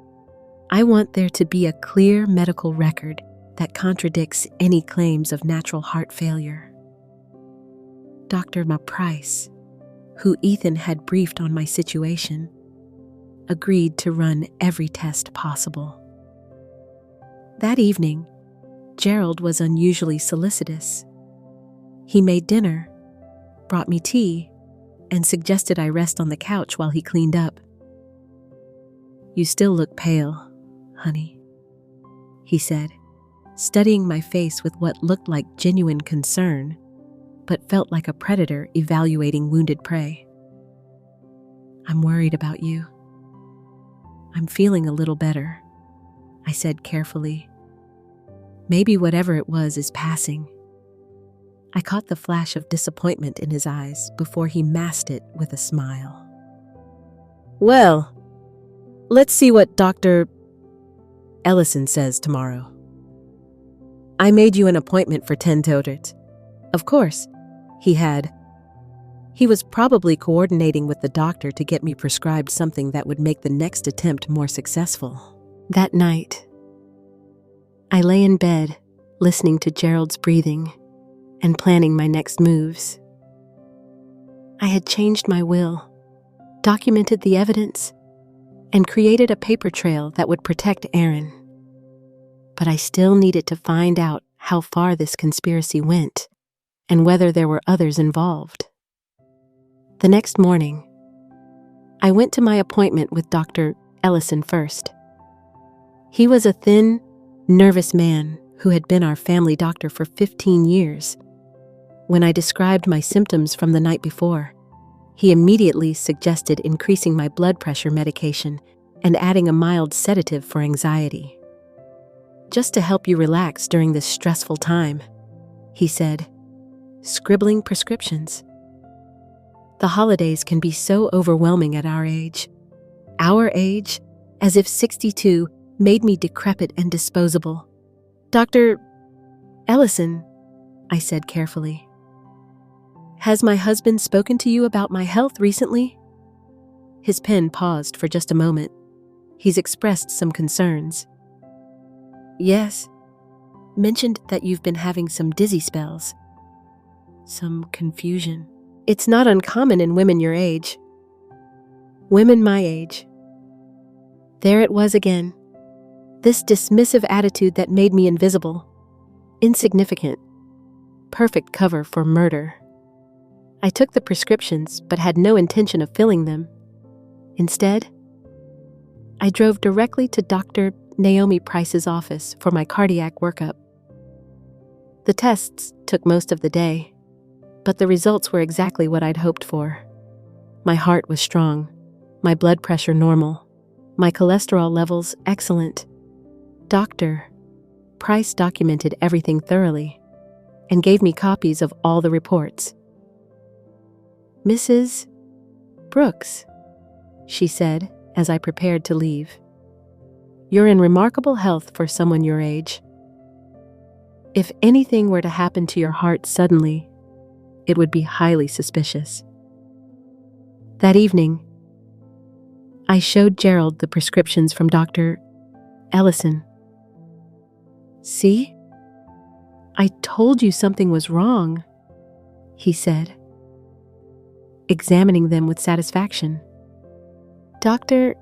I want there to be a clear medical record that contradicts any claims of natural heart failure. Dr. Price, who Ethan had briefed on my situation, agreed to run every test possible. That evening, Gerald was unusually solicitous. He made dinner, brought me tea, and suggested I rest on the couch while he cleaned up. "You still look pale, honey," he said, studying my face with what looked like genuine concern, but felt like a predator evaluating wounded prey. "I'm worried about you." "I'm feeling a little better," I said carefully. "Maybe whatever it was is passing." I caught the flash of disappointment in his eyes before he masked it with a smile. "Well, let's see what Dr. Ellison says tomorrow. I made you an appointment for 10 toters. Of course, he was probably coordinating with the doctor to get me prescribed something that would make the next attempt more successful. That night, I lay in bed, listening to Gerald's breathing and planning my next moves. I had changed my will, documented the evidence, and created a paper trail that would protect Aaron. But I still needed to find out how far this conspiracy went and whether there were others involved. The next morning, I went to my appointment with Dr. Ellison first. He was a thin, nervous man who had been our family doctor for 15 years. When I described my symptoms from the night before, he immediately suggested increasing my blood pressure medication and adding a mild sedative for anxiety. "Just to help you relax during this stressful time," he said, scribbling prescriptions. "The holidays can be so overwhelming at our age. Our age, as if 62 made me decrepit and disposable." "Dr. Ellison," I said carefully, "has my husband spoken to you about my health recently?" His pen paused for just a moment. He's expressed some concerns. "Yes. Mentioned that you've been having some dizzy spells. Some confusion. It's not uncommon in women your age." Women my age. There it was again. This dismissive attitude that made me invisible, insignificant, perfect cover for murder. I took the prescriptions but had no intention of filling them. Instead, I drove directly to Dr. Naomi Price's office for my cardiac workup. The tests took most of the day, but the results were exactly what I'd hoped for. My heart was strong, my blood pressure normal, my cholesterol levels excellent. Dr. Price documented everything thoroughly and gave me copies of all the reports. "Mrs. Brooks," she said as I prepared to leave, "you're in remarkable health for someone your age. If anything were to happen to your heart suddenly, it would be highly suspicious." That evening, I showed Gerald the prescriptions from Dr. Ellison. "See? I told you something was wrong," he said, examining them with satisfaction. "Dr.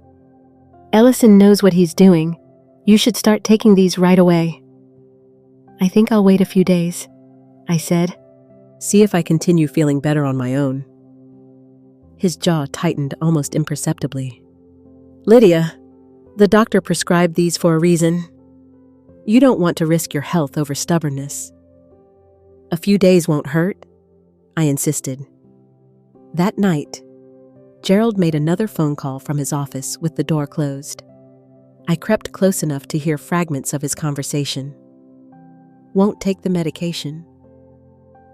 Ellison knows what he's doing. You should start taking these right away." "I think I'll wait a few days," I said. "See if I continue feeling better on my own." His jaw tightened almost imperceptibly. "Lydia, the doctor prescribed these for a reason. You don't want to risk your health over stubbornness." "A few days won't hurt," I insisted. That night, Gerald made another phone call from his office with the door closed. I crept close enough to hear fragments of his conversation. Won't take the medication.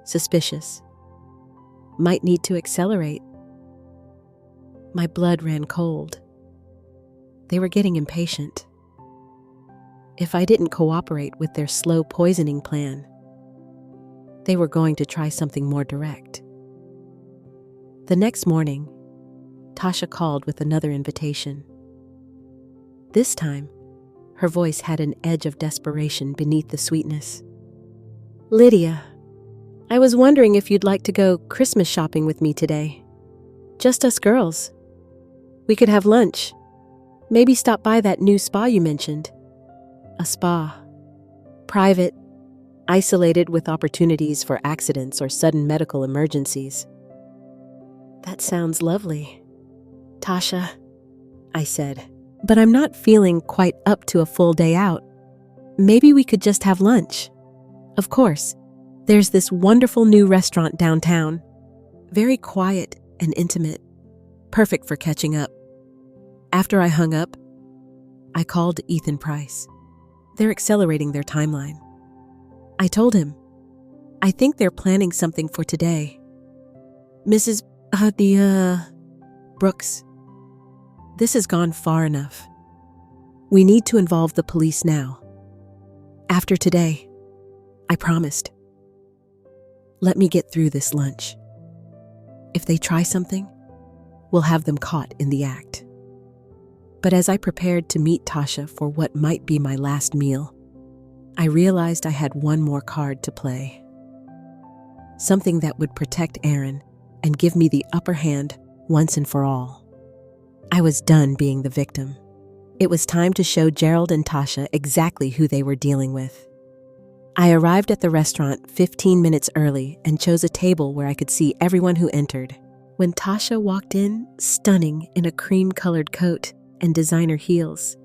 Suspicious. Might need to accelerate. My blood ran cold. They were getting impatient. If I didn't cooperate with their slow poisoning plan, they were going to try something more direct. The next morning, Tasha called with another invitation. This time, her voice had an edge of desperation beneath the sweetness. "Lydia, I was wondering if you'd like to go Christmas shopping with me today. Just us girls. We could have lunch. Maybe stop by that new spa you mentioned." A spa. Private, isolated with opportunities for accidents or sudden medical emergencies. "That sounds lovely, Tasha," I said, "but I'm not feeling quite up to a full day out. Maybe we could just have lunch. Of course, there's this wonderful new restaurant downtown. Very quiet and intimate. Perfect for catching up." After I hung up, I called Ethan Price. They're accelerating their timeline. I told him, "I think they're planning something for today. Mrs. Brooks, this has gone far enough. We need to involve the police now. After today, I promised. Let me get through this lunch. If they try something, we'll have them caught in the act." But as I prepared to meet Tasha for what might be my last meal, I realized I had one more card to play. Something that would protect Aaron and give me the upper hand once and for all. I was done being the victim. It was time to show Gerald and Tasha exactly who they were dealing with. I arrived at the restaurant 15 minutes early and chose a table where I could see everyone who entered. When Tasha walked in, stunning in a cream-colored coat and designer heels,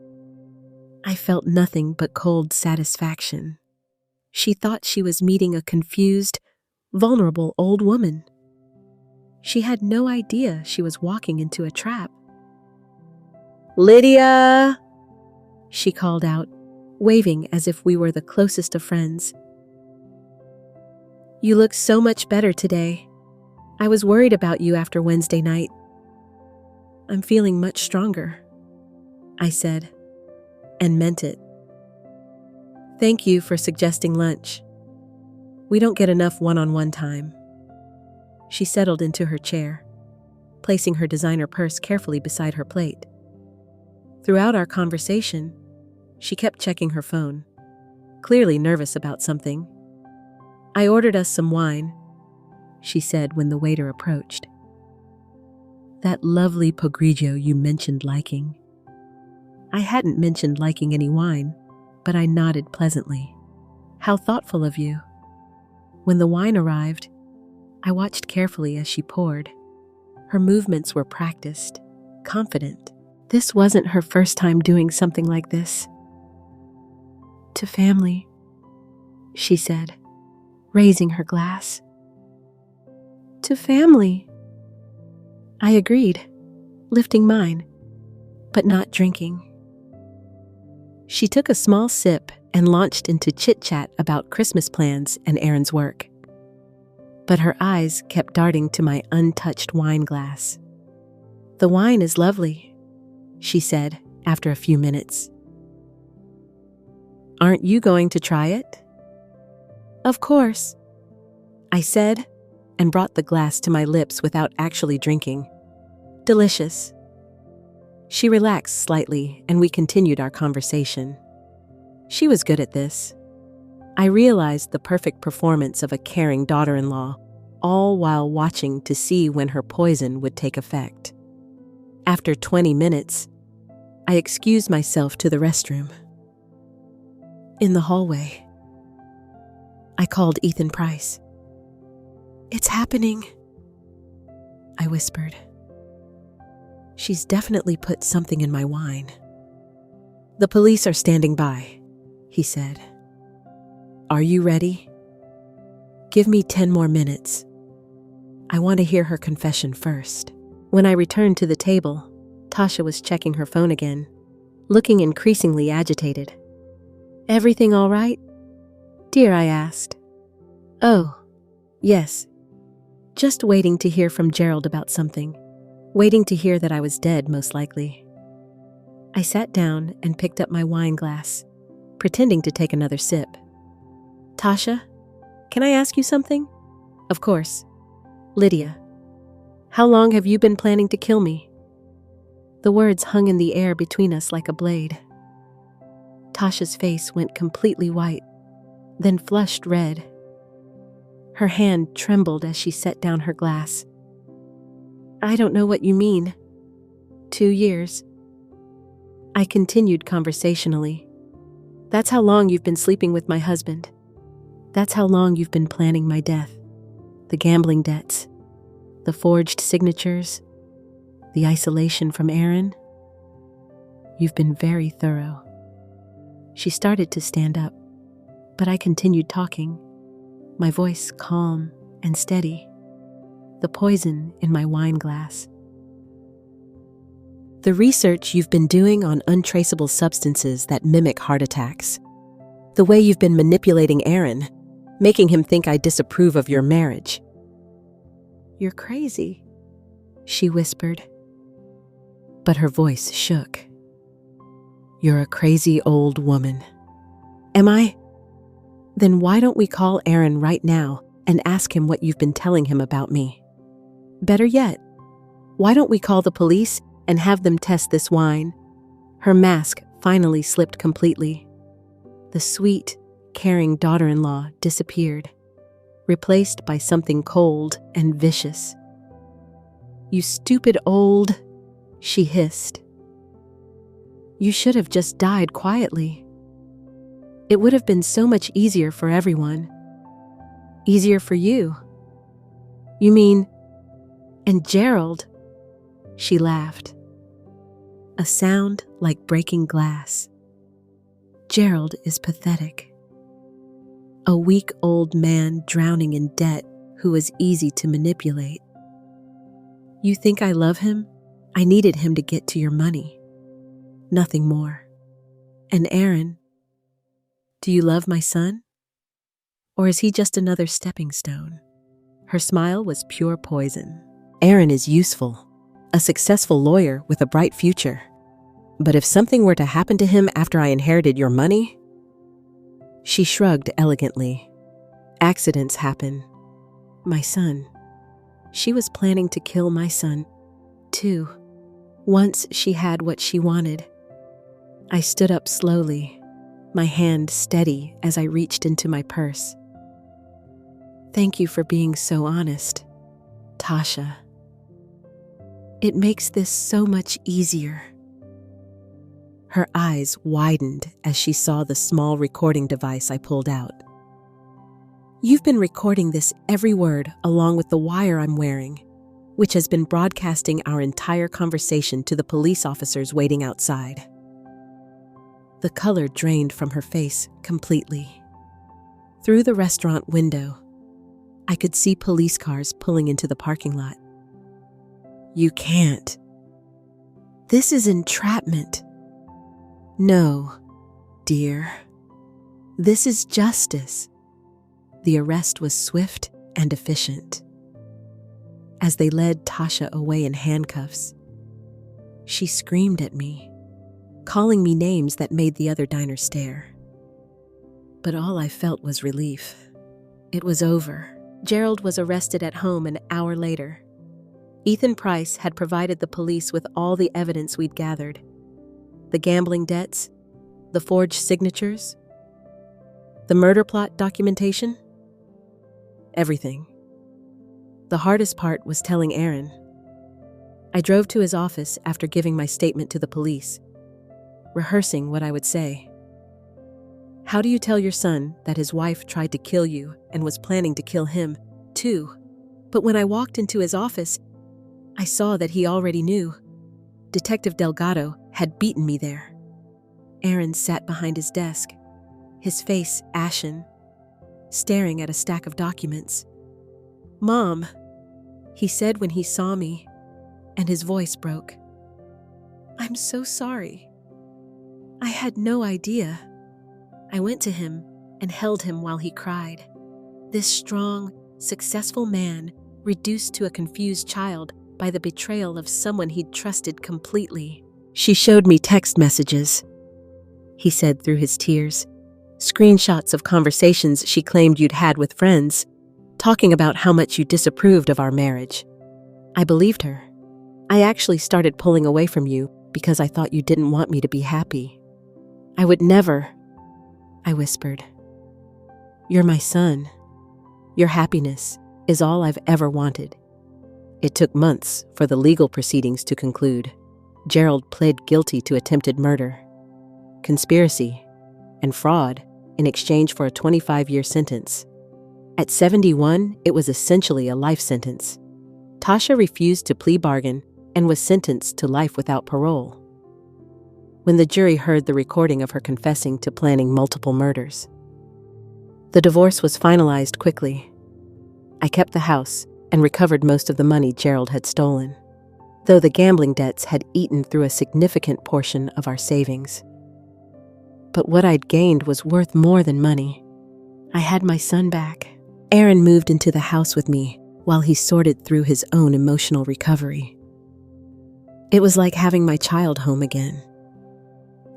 I felt nothing but cold satisfaction. She thought she was meeting a confused, vulnerable old woman. She had no idea she was walking into a trap. "Lydia!" she called out, waving as if we were the closest of friends. "You look so much better today. I was worried about you after Wednesday night." "I'm feeling much stronger," I said, and meant it. "Thank you for suggesting lunch. We don't get enough one-on-one time." She settled into her chair, placing her designer purse carefully beside her plate. Throughout our conversation, she kept checking her phone, clearly nervous about something. "I ordered us some wine," she said when the waiter approached. "That lovely Pogriggio you mentioned liking." I hadn't mentioned liking any wine, but I nodded pleasantly. "How thoughtful of you." When the wine arrived, I watched carefully as she poured. Her movements were practiced, confident. This wasn't her first time doing something like this. "To family," she said, raising her glass. "To family." I agreed, lifting mine, but not drinking. She took a small sip and launched into chit-chat about Christmas plans and Aaron's work. But her eyes kept darting to my untouched wine glass. "The wine is lovely," she said after a few minutes. "Aren't you going to try it?" "Of course," I said, and brought the glass to my lips without actually drinking. "Delicious." She relaxed slightly, and we continued our conversation. She was good at this. I realized the perfect performance of a caring daughter-in-law, all while watching to see when her poison would take effect. After 20 minutes, I excused myself to the restroom. In the hallway, I called Ethan Price. "It's happening," I whispered. "She's definitely put something in my wine." "The police are standing by," he said. "Are you ready?" "Give me 10 more minutes. I want to hear her confession first." When I returned to the table, Tasha was checking her phone again, looking increasingly agitated. "Everything all right?" Dear, I asked. Oh, yes. Just waiting to hear from Gerald about something. Waiting to hear that I was dead, most likely. I sat down and picked up my wine glass, pretending to take another sip. Tasha, can I ask you something? Of course. Lydia, how long have you been planning to kill me? The words hung in the air between us like a blade. Tasha's face went completely white, then flushed red. Her hand trembled as she set down her glass. I don't know what you mean. 2 years. I continued conversationally. That's how long you've been sleeping with my husband. That's how long you've been planning my death. The gambling debts, the forged signatures, the isolation from Aaron. You've been very thorough. She started to stand up, but I continued talking, my voice calm and steady, the poison in my wine glass. The research you've been doing on untraceable substances that mimic heart attacks. The way you've been manipulating Aaron, making him think I disapprove of your marriage. You're crazy, she whispered. But her voice shook. You're a crazy old woman. Am I? Then why don't we call Aaron right now and ask him what you've been telling him about me? Better yet, why don't we call the police and have them test this wine? Her mask finally slipped completely. The sweet, caring daughter-in-law disappeared, replaced by something cold and vicious. You stupid old, she hissed. You should have just died quietly. It would have been so much easier for everyone. Easier for you. You mean, and Gerald? She laughed. A sound like breaking glass. Gerald is pathetic. A weak old man drowning in debt who is easy to manipulate. You think I love him? I needed him to get to your money. Nothing more. And Aaron, do you love my son? Or is he just another stepping stone? Her smile was pure poison. Aaron is useful, a successful lawyer with a bright future. But if something were to happen to him after I inherited your money? She shrugged elegantly. Accidents happen. My son. She was planning to kill my son, too. Once she had what she wanted. I stood up slowly, my hand steady as I reached into my purse. Thank you for being so honest, Tasha. It makes this so much easier. Her eyes widened as she saw the small recording device I pulled out. You've been recording this every word along with the wire I'm wearing, which has been broadcasting our entire conversation to the police officers waiting outside. The color drained from her face completely. Through the restaurant window, I could see police cars pulling into the parking lot. You can't. This is entrapment. No, dear. This is justice. The arrest was swift and efficient. As they led Tasha away in handcuffs, she screamed at me, calling me names that made the other diner stare. But all I felt was relief. It was over. Gerald was arrested at home an hour later. Ethan Price had provided the police with all the evidence we'd gathered. The gambling debts, the forged signatures, the murder plot documentation. Everything. The hardest part was telling Aaron. I drove to his office after giving my statement to the police, rehearsing what I would say. How do you tell your son that his wife tried to kill you and was planning to kill him, too? But when I walked into his office, I saw that he already knew. Detective Delgado had beaten me there. Aaron sat behind his desk, his face ashen, staring at a stack of documents. Mom, he said when he saw me, and his voice broke. I'm so sorry. I had no idea. I went to him and held him while he cried. This strong, successful man reduced to a confused child by the betrayal of someone he'd trusted completely. She showed me text messages, he said through his tears. Screenshots of conversations she claimed you'd had with friends, talking about how much you disapproved of our marriage. I believed her. I actually started pulling away from you because I thought you didn't want me to be happy. I would never, I whispered. You're my son. Your happiness is all I've ever wanted. It took months for the legal proceedings to conclude. Gerald pled guilty to attempted murder, conspiracy, and fraud in exchange for a 25-year sentence. At 71, it was essentially a life sentence. Tasha refused to plea bargain and was sentenced to life without parole. When the jury heard the recording of her confessing to planning multiple murders, the divorce was finalized quickly. I kept the house and recovered most of the money Gerald had stolen, though the gambling debts had eaten through a significant portion of our savings. But what I'd gained was worth more than money. I had my son back. Aaron moved into the house with me while he sorted through his own emotional recovery. It was like having my child home again.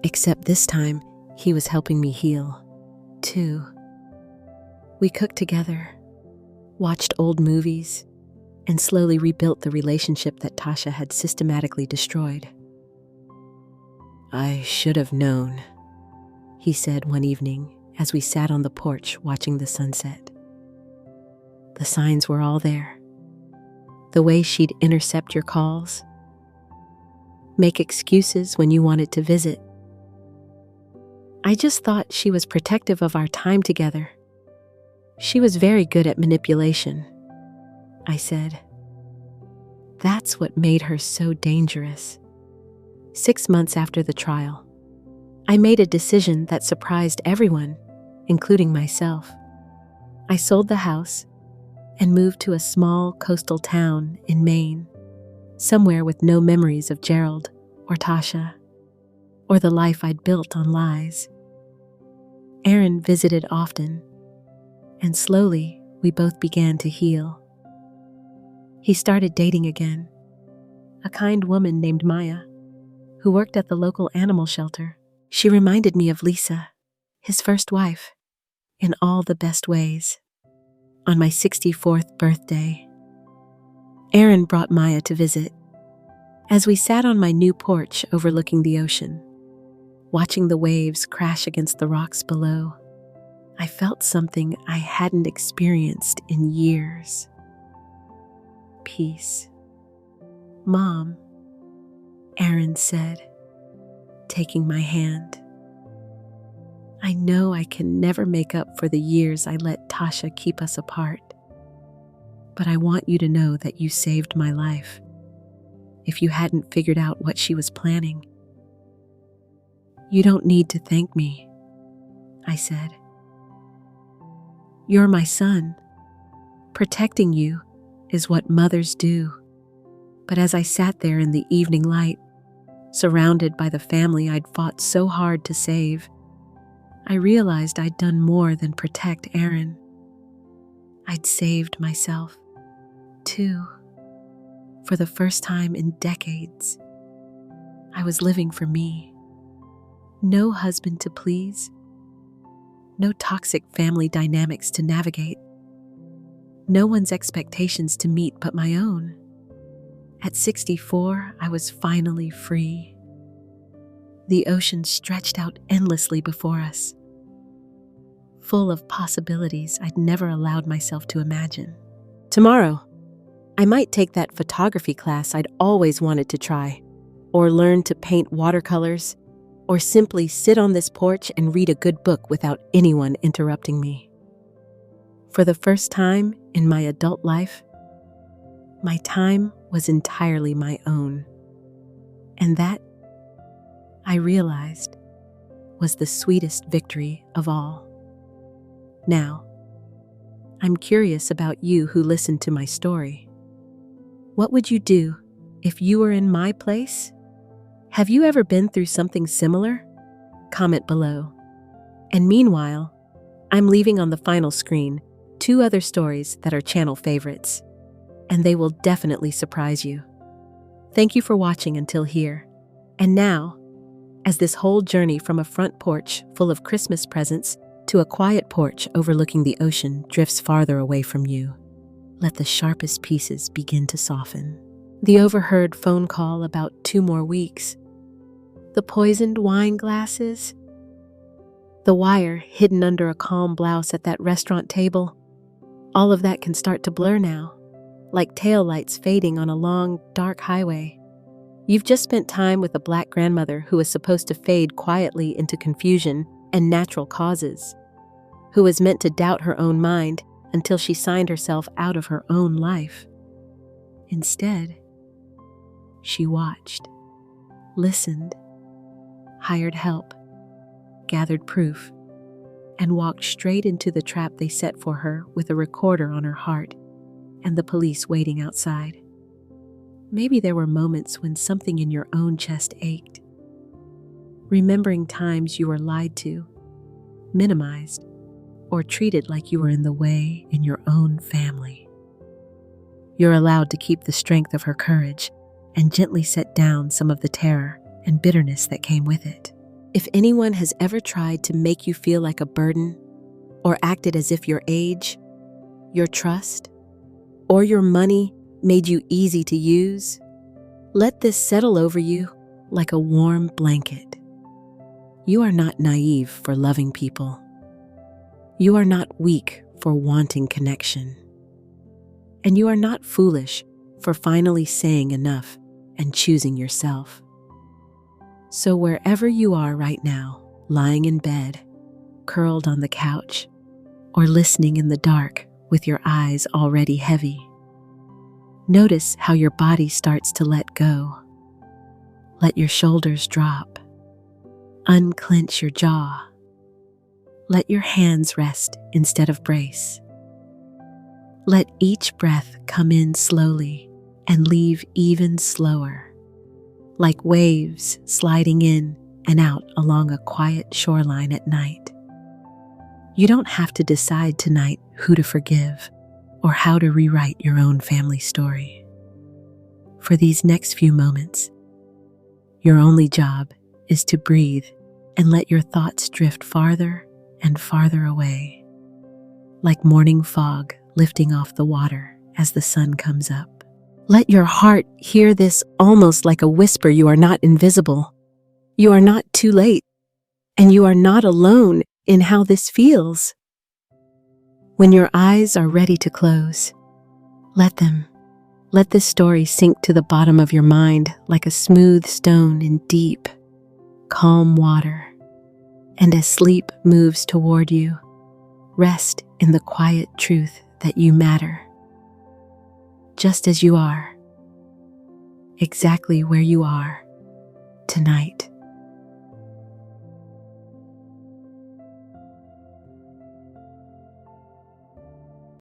Except this time, he was helping me heal, too. We cooked together, watched old movies, and slowly rebuilt the relationship that Tasha had systematically destroyed. I should have known, he said one evening as we sat on the porch watching the sunset. The signs were all there. The way she'd intercept your calls, make excuses when you wanted to visit. I just thought she was protective of our time together. She was very good at manipulation, I said. That's what made her so dangerous. 6 months after the trial, I made a decision that surprised everyone, including myself. I sold the house and moved to a small coastal town in Maine, somewhere with no memories of Gerald or Tasha, or the life I'd built on lies. Aaron visited often, and slowly we both began to heal. He started dating again, a kind woman named Maya, who worked at the local animal shelter. She reminded me of Lisa, his first wife, in all the best ways. On my 64th birthday, Aaron brought Maya to visit. As we sat on my new porch overlooking the ocean, watching the waves crash against the rocks below, I felt something I hadn't experienced in years. Peace. Mom, Aaron said, taking my hand. I know I can never make up for the years I let Tasha keep us apart, but I want you to know that you saved my life. If you hadn't figured out what she was planning, you don't need to thank me, I said. You're my son. Protecting you is what mothers do. But as I sat there in the evening light, surrounded by the family I'd fought so hard to save, I realized I'd done more than protect Aaron. I'd saved myself, too. For the first time in decades, I was living for me. No husband to please, no toxic family dynamics to navigate, no one's expectations to meet but my own. At 64, I was finally free. The ocean stretched out endlessly before us, full of possibilities I'd never allowed myself to imagine. Tomorrow, I might take that photography class I'd always wanted to try, or learn to paint watercolors, or simply sit on this porch and read a good book without anyone interrupting me. For the first time in my adult life, my time was entirely my own. And that, I realized, was the sweetest victory of all. Now, I'm curious about you who listened to my story. What would you do if you were in my place? Have you ever been through something similar? Comment below. And meanwhile, I'm leaving on the final screen 2 other stories that are channel favorites, and they will definitely surprise you. Thank you for watching until here. And now, as this whole journey from a front porch full of Christmas presents to a quiet porch overlooking the ocean drifts farther away from you, let the sharpest pieces begin to soften. The overheard phone call about 2 more weeks, the poisoned wine glasses, the wire hidden under a calm blouse at that restaurant table. All of that can start to blur now, like taillights fading on a long, dark highway. You've just spent time with a Black grandmother who was supposed to fade quietly into confusion and natural causes, who was meant to doubt her own mind until she signed herself out of her own life. Instead, she watched, listened, hired help, gathered proof, and walked straight into the trap they set for her with a recorder on her heart and the police waiting outside. Maybe there were moments when something in your own chest ached, remembering times you were lied to, minimized, or treated like you were in the way in your own family. You're allowed to keep the strength of her courage and gently set down some of the terror and bitterness that came with it. If anyone has ever tried to make you feel like a burden, or acted as if your age, your trust, or your money made you easy to use, let this settle over you like a warm blanket. You are not naive for loving people. You are not weak for wanting connection. And you are not foolish for finally saying enough and choosing yourself. So wherever you are right now, lying in bed, curled on the couch, or listening in the dark with your eyes already heavy, notice how your body starts to let go. Let your shoulders drop. Unclench your jaw. Let your hands rest instead of brace. Let each breath come in slowly and leave even slower, like waves sliding in and out along a quiet shoreline at night. You don't have to decide tonight who to forgive or how to rewrite your own family story. For these next few moments, your only job is to breathe and let your thoughts drift farther and farther away, like morning fog lifting off the water as the sun comes up. Let your heart hear this almost like a whisper. You are not invisible. You are not too late. And you are not alone in how this feels. When your eyes are ready to close, let them. Let this story sink to the bottom of your mind like a smooth stone in deep, calm water. And as sleep moves toward you, rest in the quiet truth that you matter. Just as you are, exactly where you are tonight.